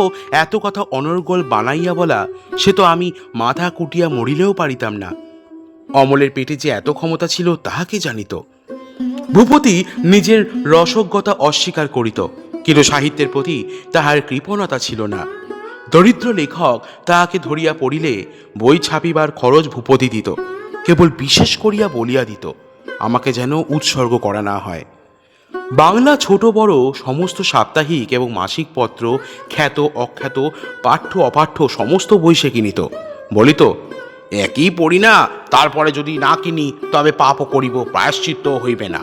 এত কথা অনর্গল বানাইয়া বলা, সে তো আমি মাথা কুটিয়া মরিলেও পারিতাম না। অমলের পেটে যে এত ক্ষমতা ছিল তাহাকে জানিত। ভূপতি নিজের রসজ্ঞতা অস্বীকার করিত, কিন্তু সাহিত্যের প্রতি তাহার কৃপণতা ছিল না। দরিদ্র লেখক তাহাকে ধরিয়া পড়িলে বই ছাপিবার খরচ ভূপতি দিত, কেবল বিশেষ করিয়া বলিয়া দিত, আমাকে যেন উৎসর্গ করা না হয়। বাংলা ছোট বড় সমস্ত সাপ্তাহিক এবং মাসিক পত্র, খ্যাত অখ্যাত, পাঠ্য অপাঠ্য সমস্ত বই সে কিনিত। বলিত, একই পড়ি না, তারপরে যদি না কিনি তবে পাপও করিব, প্রায়শ্চিত্ত হইবে না।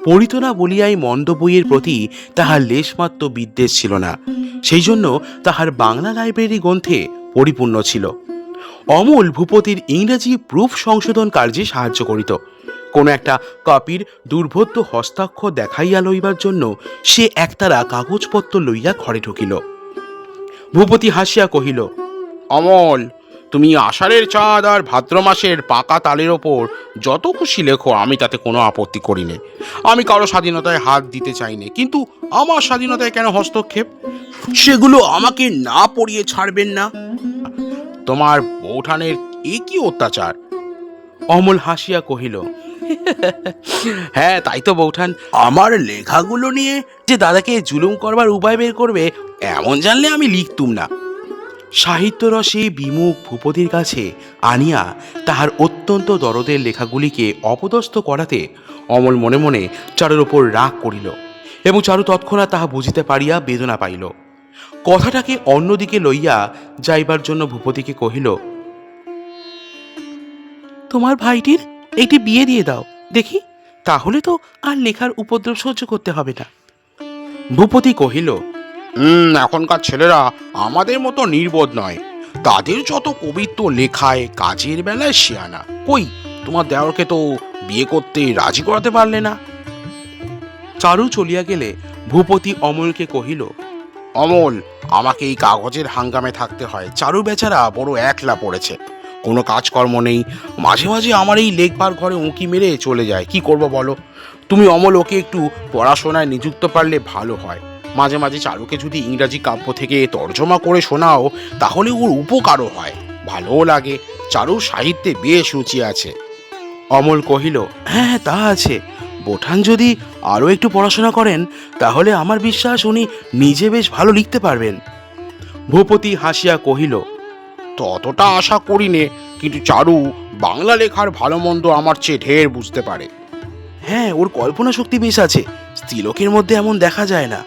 পড়িত না বলিয়াই মন্দ বইয়ের প্রতি তাহার লেশমাত্র বিদ্বেষ ছিল না। সেই জন্য তাহার বাংলা লাইব্রেরি গ্রন্থে পরিপূর্ণ ছিল। অমল ভূপতির ইংরেজি প্রুফ সংশোধন কার্যে সাহায্য করিত। কোনো একটা কপির দুর্বোধ্য হস্তাক্ষর দেখাইয়া লইবার জন্য সে একতারা কাগজপত্র লইয়া ঘরে ঢুকিল। ভূপতি হাসিয়া কহিল, অমল, তুমি আষাঢ়ের চাঁদ আর ভাদ্র মাসের পাকা তালের ওপর যত খুশি লেখো, আমি তাতে কোনো আপত্তি করি নে। আমি কারো স্বাধীনতায় হাত দিতে চাই নে, কিন্তু আমার স্বাধীনতায় কেন হস্তক্ষেপ? সেগুলো আমাকে না পড়িয়ে ছাড়বেন না। তোমার বৌঠানের এ কি অত্যাচার? অমল হাসিয়া কহিল, হ্যাঁ তাই তো বৌঠান, আমার লেখাগুলো নিয়ে যে দাদাকে জুলুম করবার উপায় বের করবে, এমন জানলে আমি লিখতুম না। সাহিত্যরসে বিমুখ ভূপতির কাছে আনিয়া তাহার অত্যন্ত দরদের লেখাগুলিকে অপদস্থ করাতে অমল মনে মনে চারুর ওপর রাগ করিল, এবং চারু তৎক্ষণাৎ তাহা বুঝিতে পারিয়া বেদনা পাইল। কথাটাকে অন্যদিকে লইয়া যাইবার জন্য ভূপতিকে কহিল, তোমার ভাইটির একটি বিয়ে দিয়ে দাও দেখি, তাহলে তো আর লেখার উপদ্রব সহ্য করতে হবে না। ভূপতি কহিল, এখনকার ছেলেরা আমাদের মতো নির্বোধ নয়, তাদের যত কবিত্ব লেখায়, কাজের বেলায় শিয়ানা। কই, তোমার দেওরকে তো বিয়ে করতে রাজি করাতে পারলে না। চারু চলিয়া গেলে ভূপতি অমলকে কহিল, অমল, আমাকে এই কাগজের হাঙ্গামে থাকতে হয়। চারু বেচারা বড় একলা পড়েছে, কোনো কাজকর্ম নেই, মাঝে মাঝে আমার এই লেখবার ঘরে উঁকি মেরে চলে যায়। কি করব বলো? তুমি অমল ওকে একটু পড়াশোনায় নিযুক্ত পারলে ভালো হয়। মাঝে মাঝে চারুকে যদি ইংরাজি কাব্য থেকে তর্জমা করে শোনাও, তাহলে ওর উপকারও হয়, ভালোও লাগে। চারুর সাহিত্যে বেশ রুচি আছে। অমল কহিল, হ্যাঁ হ্যাঁ তা আছে, বোঠান যদি আরও একটু পড়াশোনা করেন, তাহলে আমার বিশ্বাস উনি নিজে বেশ ভালো লিখতে পারবেন। ভূপতি হাসিয়া কহিল, ততটা আশা করি নে, কিন্তু চারু বাংলা লেখার ভালো মন্দ আমার চেয়ে ঢের বুঝতে পারে। হ্যাঁ, ওর কল্পনা শক্তি বেশ আছে, স্ত্রীলোকের মধ্যে এমন দেখা যায় না।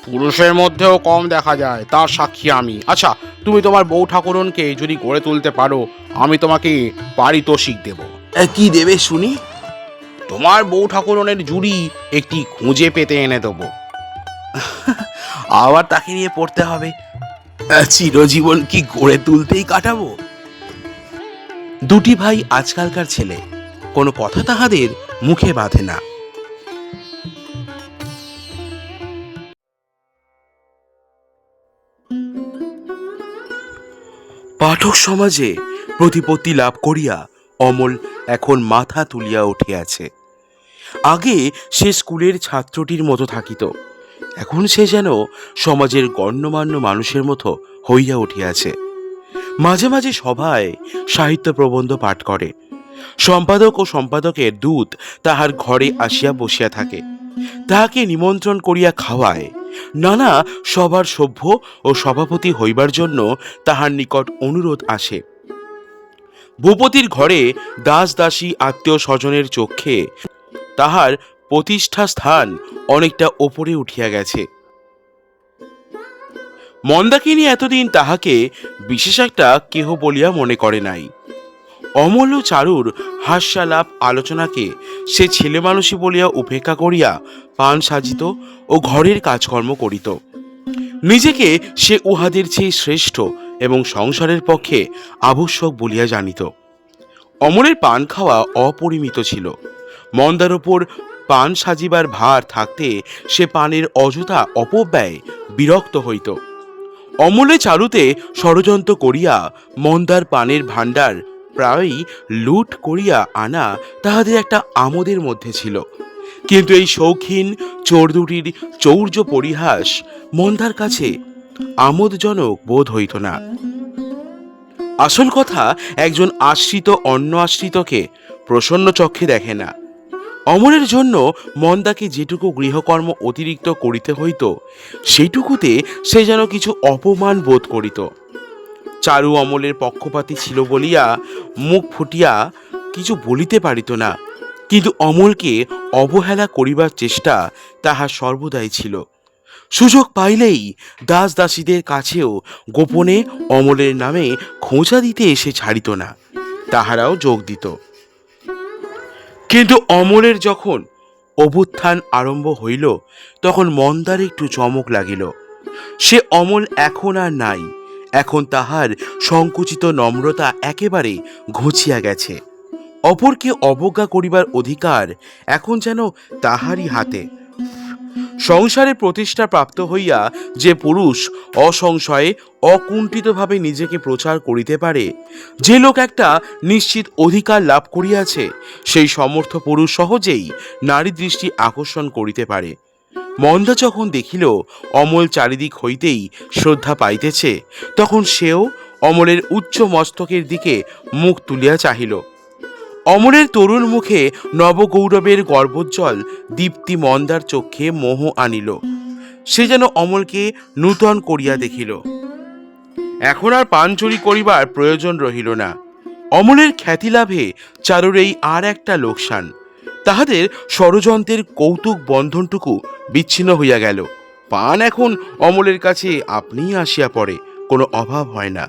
পুরুষের মধ্যেও কম দেখা যায়, তার সাক্ষী আমি। আচ্ছা, তুমি তোমার বউ ঠাকুরনকে যদি গড়ে তুলতে পারো, আমি তোমাকে পারিতোষিক দেব। কি দেবে শুনি? তোমার বউ ঠাকুরনের জুড়ি একটি খুঁজে পেতে এনে দেবো। আবার তাকে নিয়ে পড়তে হবে? চিরজীবন কি গড়ে তুলতেই কাটাবো? দুটি ভাই আজকালকার ছেলে, কোনো কথা তাহাদের মুখে বাঁধে না। পাঠক সমাজে প্রতিপত্তি লাভ করিয়া অমল এখন মাথা তুলিয়া উঠিয়াছে। আগে সে স্কুলের ছাত্রটির মতো থাকিত, এখন সে যেন সমাজের গণ্যমান্য মানুষের মতো হইয়া উঠিয়াছে। মাঝে মাঝে সভায় সাহিত্য প্রবন্ধ পাঠ করে। সম্পাদক ও সম্পাদকের দূত তাহার ঘরে আসিয়া বসিয়া থাকে, তাহাকে নিমন্ত্রণ করিয়া খাওয়ায়। নানা সভার সভ্য ও সভাপতি হইবার জন্য তাহার নিকট অনুরোধ আসে। ভূপতির ঘরে দাস দাসী আত্মীয় স্বজনের চক্ষে তাহার প্রতিষ্ঠা স্থান অনেকটা ওপরে উঠিয়া গেছে। মন্দাকিনী এতদিন তাহাকে বিশেষ একটা কেহ বলিয়া মনে করে নাই। অমল ও চারুর হাস্যালাপ আলোচনাকে সে ছেলে মানুষই বলিয়া উপেক্ষা করিয়া পান সাজিত ও ঘরের কাজকর্ম করিত। নিজেকে সে উহাদের চেয়ে শ্রেষ্ঠ এবং সংসারের পক্ষে আবশ্যক বলিয়া জানিত। অমলের পান খাওয়া অপরিমিত ছিল। মন্দার ওপর পান সাজিবার ভার থাকতে সে পানের অযথা অপব্যয় বিরক্ত হইত। অমলে চারুতে ষড়যন্ত্র করিয়া মন্দার পানের ভাণ্ডার প্রায়ই লুট করিয়া আনা তাহাদের একটা আমোদের মধ্যে ছিল। কিন্তু এই শৌখিন চোর দুটির চৌর্য পরিহাস মন্দার কাছে আমোদজনক বোধ হইত না। আসল কথা, একজন আশ্রিত অন্য আশ্রিতকে প্রসন্ন চক্ষে দেখে না। অমলের জন্য মন্দাকে যেটুকু গৃহকর্ম অতিরিক্ত করিতে হইত সেইটুকুতে সে যেন কিছু অপমান বোধ করিত। চারু অমলের পক্ষপাতী ছিল বলিয়া মুখ ফুটিয়া কিছু বলিতে পারিত না, কিন্তু অমলকে অবহেলা করিবার চেষ্টা তাহার সর্বদাই ছিল। সুযোগ পাইলেই দাস দাসীদের কাছেও গোপনে অমলের নামে খোঁচা দিতে এসে ছাড়িত না, তাহারাও যোগ দিত। কিন্তু অমলের যখন অভ্যুত্থান আরম্ভ হইল তখন মন্দার একটু চমক লাগিল। সে অমল এখন আর নাই। এখন তাহার সংকুচিত নম্রতা একেবারে ঘুচিয়া গেছে। অপরকে অবজ্ঞা করিবার অধিকার এখন যেন তাহারই হাতে। সংসারে প্রতিষ্ঠা প্রাপ্ত হইয়া যে পুরুষ অসংশয়ে অকুণ্ঠিতভাবে নিজেকে প্রচার করিতে পারে, যে লোক একটা নিশ্চিত অধিকার লাভ করিয়াছে, সেই সমর্থ পুরুষ সহজেই নারী দৃষ্টি আকর্ষণ করিতে পারে। মন্দা যখন দেখিল অমল চারিদিক হইতেই শ্রদ্ধা পাইতেছে, তখন সেও অমলের উচ্চ মস্তকের দিকে মুখ তুলিয়া চাহিল। অমলের তরুণ মুখে নবগৌরবের গর্বোজ্জ্বল দীপ্তি মন্দার চক্ষে মোহ আনিল। সে যেন অমলকে নূতন করিয়া দেখিল। এখন আর পান চুরি করিবার প্রয়োজন রহিল না। অমলের খ্যাতি লাভে চারুর এই আর একটা লোকসান। তাহাদের ষড়যন্ত্রের কৌতুক বন্ধনটুকু বিচ্ছিন্ন হইয়া গেল। পান এখন অমলের কাছে আপনিই আসিয়া পড়ে, কোনো অভাব হয় না।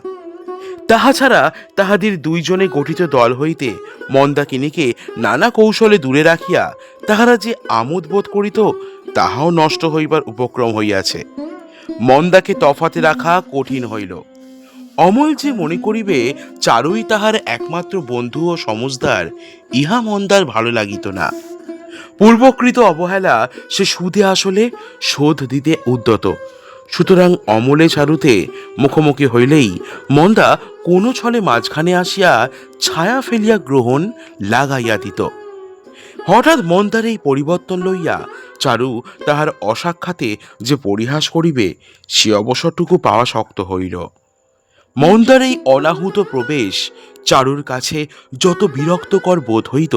তাহা ছাড়া তাহাদের দুইজনে গঠিত দল হইতে মন্দাকিনীকে নানা কৌশলে দূরে রাখিয়া তাহারা যে আমোদ বোধ করিত, তাহাও নষ্ট হইবার উপক্রম হইয়াছে। মন্দাকে তফাতে রাখা কঠিন হইল। অমল যে মনে করিবে চারুই তাহার একমাত্র বন্ধু ও সমজদার, ইহা মন্দার ভালো লাগিত না। পূর্বকৃত অবহেলা সে সুদে আসলে শোধ দিতে উদ্যত। সুতরাং অমলে চারুতে মুখোমুখি হইলেই মন্দা কোনো ছলে মাঝখানে আসিয়া ছায়া ফেলিয়া গ্রহণ লাগাইয়া দিত। হঠাৎ মন্দার এই পরিবর্তন লইয়া চারু তাহার অসাক্ষাতে যে পরিহাস করিবে, সে অবসরটুকু পাওয়া শক্ত হইল। মন্দার এই অনাহুত প্রবেশ চারুর কাছে যত বিরক্তকর বোধ হইত,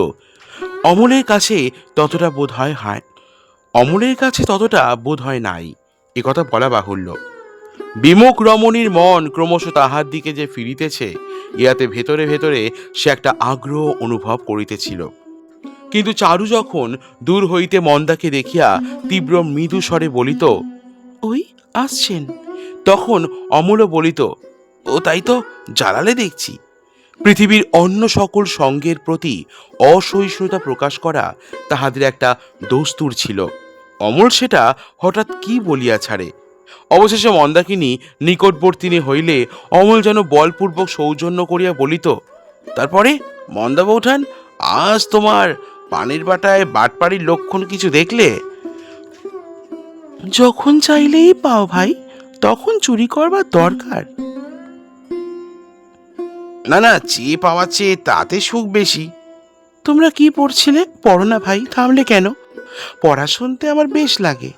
অমলের কাছে ততটা বোধ হয় নাই, একথা বলা বাহুল্য। বিমুখ রমণীর মন ক্রমশ তাহার দিকে যে ফিরিতেছে, ইহাতে ভেতরে ভেতরে সে একটা আগ্রহ অনুভব করিতেছিল। কিন্তু চারু যখন দূর হইতে মন্দাকে দেখিয়া তীব্র মৃদু স্বরে বলিত, ওই আসছেন, তখন অমলও বলিত, ও তাই তো, জ্বালালে দেখছি। পৃথিবীর অন্য সকল সঙ্গের প্রতি অসহিষ্ণুতা প্রকাশ করা তাহাদের একটা দস্তুর ছিল। অমল সেটা হঠাৎ কি বলিয়া ছাড়ে। অবশেষে মন্দাকিনী নিকটবর্তিনী হইলে অমল যেন বলপূর্বক সৌজন্য করিয়া বলিত, তারপরে মন্দা বৌঠান, আজ তোমার পানির বাটায় বাটপাড়ির লক্ষণ কিছু দেখলে? যখন চাইলেই পাও ভাই, তখন চুরি করবার দরকার। না না, চেয়ে পাওয়ার চেয়ে তাতে সুখ বেশি। তোমরা কি পড়ছিলে? পড়ো না ভাই, থামলে কেন? পড়া শুনতে আমার বেশ লাগে।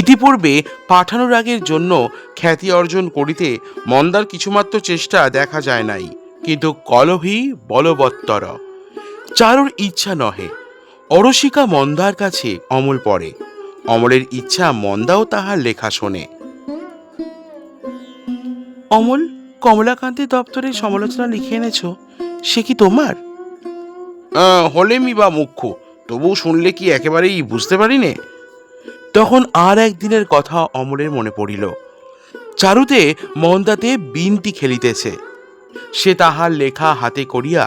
ইতিপূর্বে পাঠানুরাগের জন্য খ্যাতি অর্জন করিতে মন্দার কিছুমাত্র চেষ্টা দেখা যায় নাই, কিন্তু কলভি বলবত্তর। চারুর ইচ্ছা নহে, অরসিকা মন্দার কাছে অমল পড়ে। অমলের ইচ্ছা মন্দাও তাহার লেখা শোনে। অমল, কমলাকান্তের দপ্তরে সমালোচনা লিখে এনেছো, সে কি তোমার? হলেমি বা মুখ্য, তবু শুনলে কি একেবারেই বুঝতে পারি নে। তখন আর একদিনের কথা অমলের মনে পড়িল। চারুতে মন্দাতে বিনতি খেলিতেছে। সে তাহার লেখা হাতে করিয়া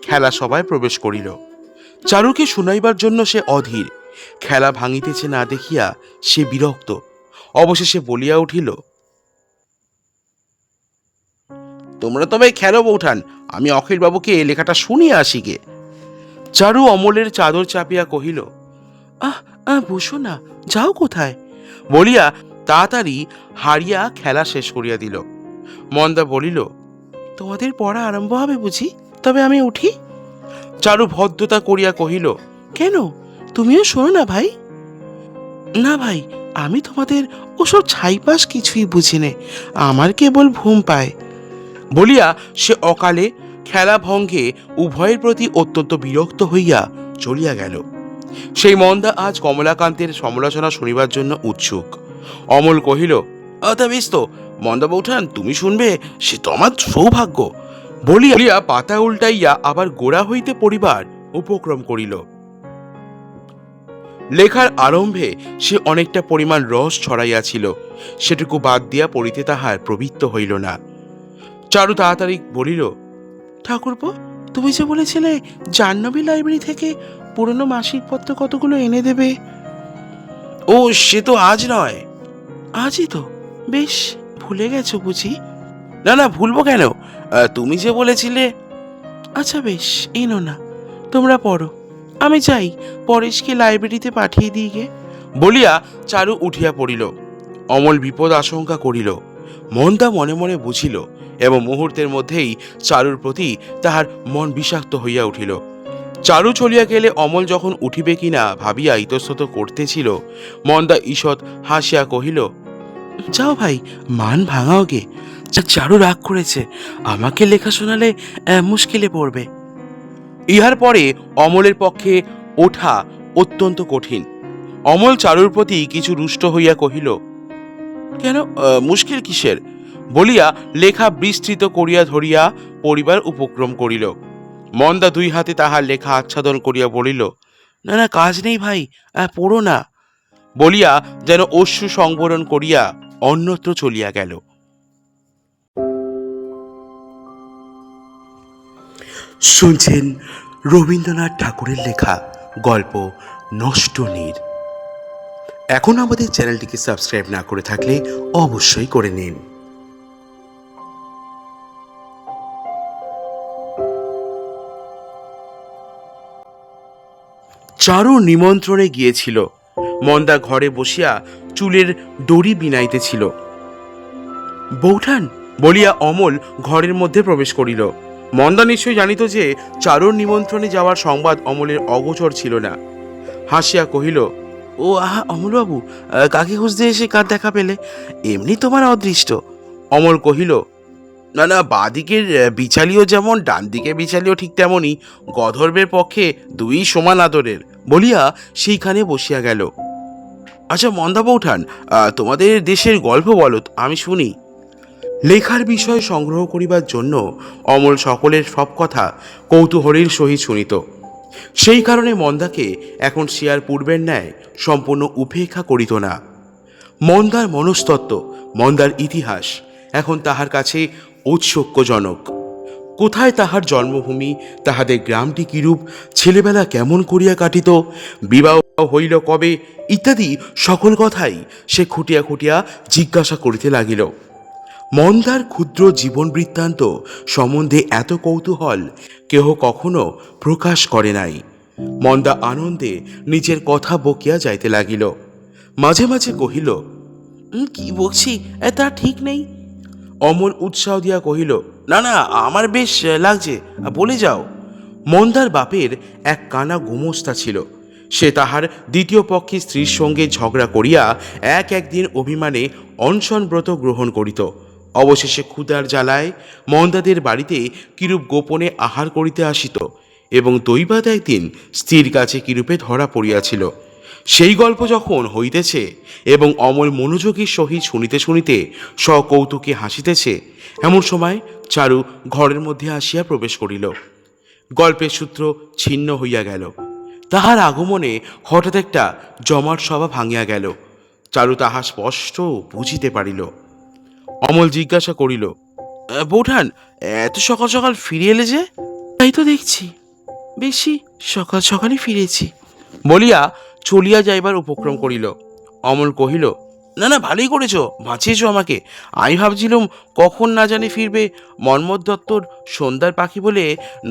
খেলা সভায় প্রবেশ করিল। চারুকে শুনাইবার জন্য সে অধীর। খেলা ভাঙিতেছে না দেখিয়া সে বিরক্ত। অবশেষে বলিয়া উঠিল, তোমরা তবে খেলো বৌঠান, আমি অখিলবাবুকে লেখাটা শুনিয়া আসি গে। চারু অমলের চাদর চাপিয়া কহিল, আহ আহ বসো না, যাও কোথায়? বলিয়া তাড়াতাড়ি হারিয়া খেলা শেষ করিয়া দিল। মন্দা বলিল, তোমাদের পড়া আরম্ভ হবে বুঝি? তবে আমি উঠি। চারু ভদ্রতা করিয়া কহিল, কেন, তুমিও শোনো না ভাই? না ভাই, আমি তোমাদের ওসব ছাইপাস কিছুই বুঝি নে, আমার কেবল ঘুম পায়। বলিয়া সে অকালে খেলা ভঙ্গে উভয়ের প্রতি অত্যন্ত বিরক্ত হইয়া চলিয়া গেল। সেই মন্দা আজ কমলাকান্তের সমালোচনা শুনিবার জন্য উৎসুক। অমল কহিল, তা বেশ তো, মন্দা বৌঠান তুমি শুনবে, সে তো আমার সৌভাগ্য। বলিয়া পাতা উল্টাইয়া আবার গোড়া হইতে পড়িবার উপক্রম করিল। লেখার আরম্ভে সে অনেকটা পরিমাণ রস ছড়াইয়াছিল, সেটুকু বাদ দিয়া পড়িতে তাহার প্রবৃত্ত হইল না। চারু তাড়াতাড়ি বলিল, ঠাকুরপো, তুমি যে বলেছিলে জাহ্নবী লাইব্রেরি থেকে পুরনো মাসিক পত্র কতগুলো এনে দেবে। ও সে তো আজ নয়। আজই তো? বেশ, ভুলে গেছো বুঝি? না না, ভুলবো কেন, তুমি যে বলেছিলে। আচ্ছা বেশ, এনো না, তোমরা পড়ো, আমি যাই পরেশকে লাইব্রেরিতে পাঠিয়ে দিই গে। বলিয়া চারু উঠিয়া পড়িল। অমল বিপদ আশঙ্কা করিল। মন্দা মনে মনে বুঝিল এবং মুহূর্তের মধ্যেই চারুর প্রতি তাহার মন বিষাক্ত হইয়া উঠিল। চারু চলিয়া গেলে অমল যখন উঠিবে কিনা ভাবিয়া ইতস্তত করতেছিল, মন্দা ঈষৎ হাসিয়া কহিল, যাও ভাই, মান ভাঙাও গে। চারু রাগ করেছে, আমাকে লেখা শোনালে মুশকিলে পড়বে। ইহার পরে অমলের পক্ষে ওঠা অত্যন্ত কঠিন। অমল চারুর প্রতি কিছু রুষ্ট হইয়া কহিল, কেন, মুশকিল কিসের? বলিয়া লেখা বিস্তৃত করিয়া ধরিয়া পড়িবার উপক্রম করিল। মন্দা দুই হাতে তাহার লেখা আচ্ছাদন করিয়া বলিল, না না, কাজ নেই ভাই, পড়ো না। বলিয়া যেন অশ্রু সংবরণ করিয়া অন্যত্র চলিয়া গেল। শুনছেন রবীন্দ্রনাথ ঠাকুরের লেখা গল্প নষ্ট নীর। এখন আমাদের চ্যানেলটিকে সাবস্ক্রাইব না করে থাকলে অবশ্যই করে নিন। চারু নিমন্ত্রণে গিয়েছিল। মন্দা ঘরে বসিয়া চুলের দড়ি বিনাইতেছিল। বৌঠান, বলিয়া অমল ঘরের মধ্যে প্রবেশ করিল। মন্দা নিশ্চয় জানিত যে চারুর নিমন্ত্রণে যাওয়ার সংবাদ অমলের অগোচর ছিল না। হাসিয়া কহিল, ও আহা অমলবাবু, কাকে খুঁজতে এসে কার দেখা পেলে? এমনি তোমার অদৃষ্ট। অমল কহিল, না না, বাঁদিকের বিচালিও যেমন ডান দিকে বিচালিও ঠিক তেমনই, গধর্বের পক্ষে দুই সমান আদরের। বলিয়া সেইখানে বসিয়া গেল। আচ্ছা মন্দা বৌঠান, তোমাদের দেশের গল্প বলো, আমি শুনি। লেখার বিষয় সংগ্রহ করিবার জন্য অমল সকলের সব কথা কৌতূহলের সহিত শুনিত। সেই কারণে মন্দাকে এখন সে আর পূর্বের ন্যায় সম্পূর্ণ উপেক্ষা করিত না। মন্দার মনস্তত্ত্ব, মন্দার ইতিহাস এখন তাহার কাছে ঔৎসুক্যজনক। কোথায় তাহার জন্মভূমি, তাহাদের গ্রামটি কিরূপ, ছেলেবেলা কেমন করিয়া কাটিত, বিবাহ হইল কবে, ইত্যাদি সকল কথাই সে খুঁটিয়া খুঁটিয়া জিজ্ঞাসা করিতে লাগিল। মন্দার ক্ষুদ্র জীবন বৃত্তান্ত সম্বন্ধে এত কৌতূহল কেহ কখনো প্রকাশ করে নাই। মন্দা আনন্দে নিজের কথা বকিয়া যাইতে লাগিল। মাঝে মাঝে কহিল, কি বলছি তা ঠিক নেই। অমল উৎসাহ দিয়া কহিল, না না, আমার বেশ লাগছে, বলে যাও। মন্দার বাপের এক কানা গোমস্তা ছিল। সে তাহার দ্বিতীয় পক্ষে স্ত্রীর সঙ্গে ঝগড়া করিয়া একদিন অভিমানে অনশন ব্রত গ্রহণ করিত। অবশেষে ক্ষুধার জ্বালায় মন্দাদের বাড়িতে কিরূপ গোপনে আহার করিতে আসিত এবং দৈবাত একদিন স্ত্রীর কাছে কিরূপে ধরা পড়িয়াছিল, সেই গল্প যখন হইতেছে এবং অমল মনোযোগীর সহিত শুনিতে শুনিতে সকৌতুকে হাসিতেছে, এমন সময় চারু ঘরের মধ্যে আসিয়া প্রবেশ করিল। গল্পের সূত্র ছিন্ন হইয়া গেল। তাহার আগমনে হঠাৎ একটা জমাট সভা ভাঙিয়া গেল। চারু তাহা স্পষ্ট বুঝিতে পারিল। অমল জিজ্ঞাসা করিল, বৌঠান, এত সকাল সকাল ফিরে এলে যে? তাই তো দেখছি, বেশি সকাল সকালই ফিরেছি বলিয়া চলিয়া যাইবার উপক্রম করিল। অমল কহিল, না না, ভালোই করেছ, বাঁচিয়েছ আমাকে। আমি ভাবছিলাম কখন না জানি ফিরবে। মন্মথ দত্তর সন্ধ্যার পাখি বলে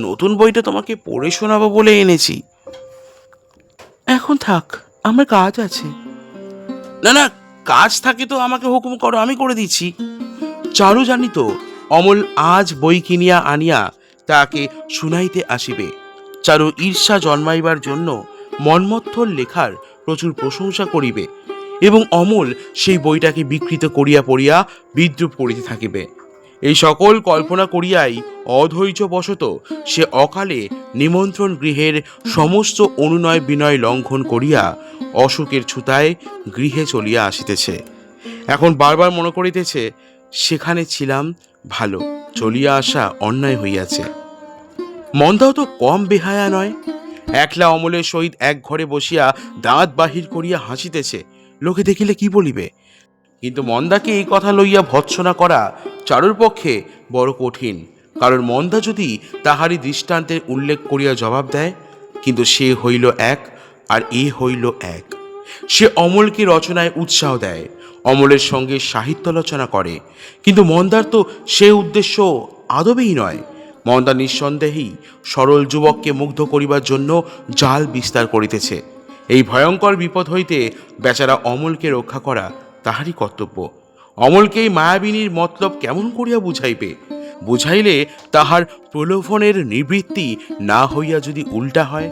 নতুন বইটা তোমাকে পড়ে শোনাবো বলে এনেছি। এখন থাক, আমার কাজ আছে। না না, কাজ থাকে তো আমাকে হুকুম করো, আমি করে দিচ্ছি। চারু জানিত অমল আজ বই কিনিয়া আনিয়া তাকে শুনাইতে আসিবে। চারু ঈর্ষা জন্মাইবার জন্য মন্মথর লেখার প্রচুর প্রশংসা করিবে এবং অমল সেই বইটাকে বিকৃত করিয়া পড়িয়া বিদ্রুপ করিতে থাকিবে। এই সকল কল্পনা করিয়াই অধৈর্যবশত সে অকালে নিমন্ত্রণ গৃহের সমস্ত অনুনয় বিনয় লঙ্ঘন করিয়া অশোকের ছুতায় গৃহে চলিয়া আসিতেছে। এখন বারবার মনে করিতেছে, সেখানে ছিলাম ভালো, চলিয়া আসা অন্যায় হইয়াছে। মন্দাও তো কম বেহায়া নয়। একলা অমলের সহিত এক ঘরে বসিয়া দাঁত বাহির করিয়া হাসিতেছে, লোকে দেখিলে কি বলিবে? কিন্তু মন্দাকে এই কথা লইয়া ভৎসনা করা চারুর পক্ষে বড় কঠিন, কারণ মন্দা যদি তাহারই দৃষ্টান্তের উল্লেখ করিয়া জবাব দেয়, কিন্তু সে হইল এক আর এ হইল এক। সে অমলকে রচনায় উৎসাহ দেয়, অমলের সঙ্গে সাহিত্য আলোচনা করে, কিন্তু মন্দার তো সে উদ্দেশ্য আদবেই নয়। মন্দা নিঃসন্দেহেই সরল যুবককে মুগ্ধ করিবার জন্য জাল বিস্তার করিতেছে। এই ভয়ঙ্কর বিপদ হইতে বেচারা অমলকে রক্ষা করা তাহারই কর্তব্য। অমলকে এই মায়াবিনীর মতলব কেমন করিয়া বুঝাইবে? বুঝাইলে তাহার প্রলোভনের নিবৃত্তি না হইয়া যদি উল্টা হয়?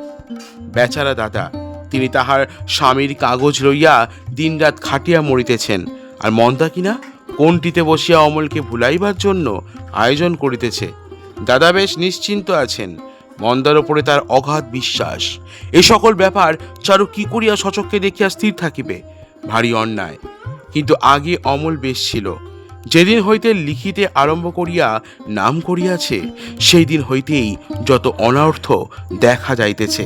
বেচারা দাদা, তিনি তাহার স্বামীর কাগজ লইয়া দিনরাত খাটিয়া মরিতেছেন, আর মন্দা কিনা কোনটিতে বসিয়া অমলকে ভুলাইবার জন্য আয়োজন করিতেছে। দাদা বেশ নিশ্চিন্ত আছেন, মন্দার ওপরে তার অগাধ বিশ্বাস। এ সকল ব্যাপার চারু কি করিয়া সচক্ষে দেখিয়া স্থির থাকিবে? ভারী অন্যায়। কিন্তু আগে অমল বেশ ছিল। যেদিন হইতে লিখিতে আরম্ভ করিয়া নাম করিয়াছে, সেই দিন হইতেই যত অনর্থ দেখা যাইতেছে।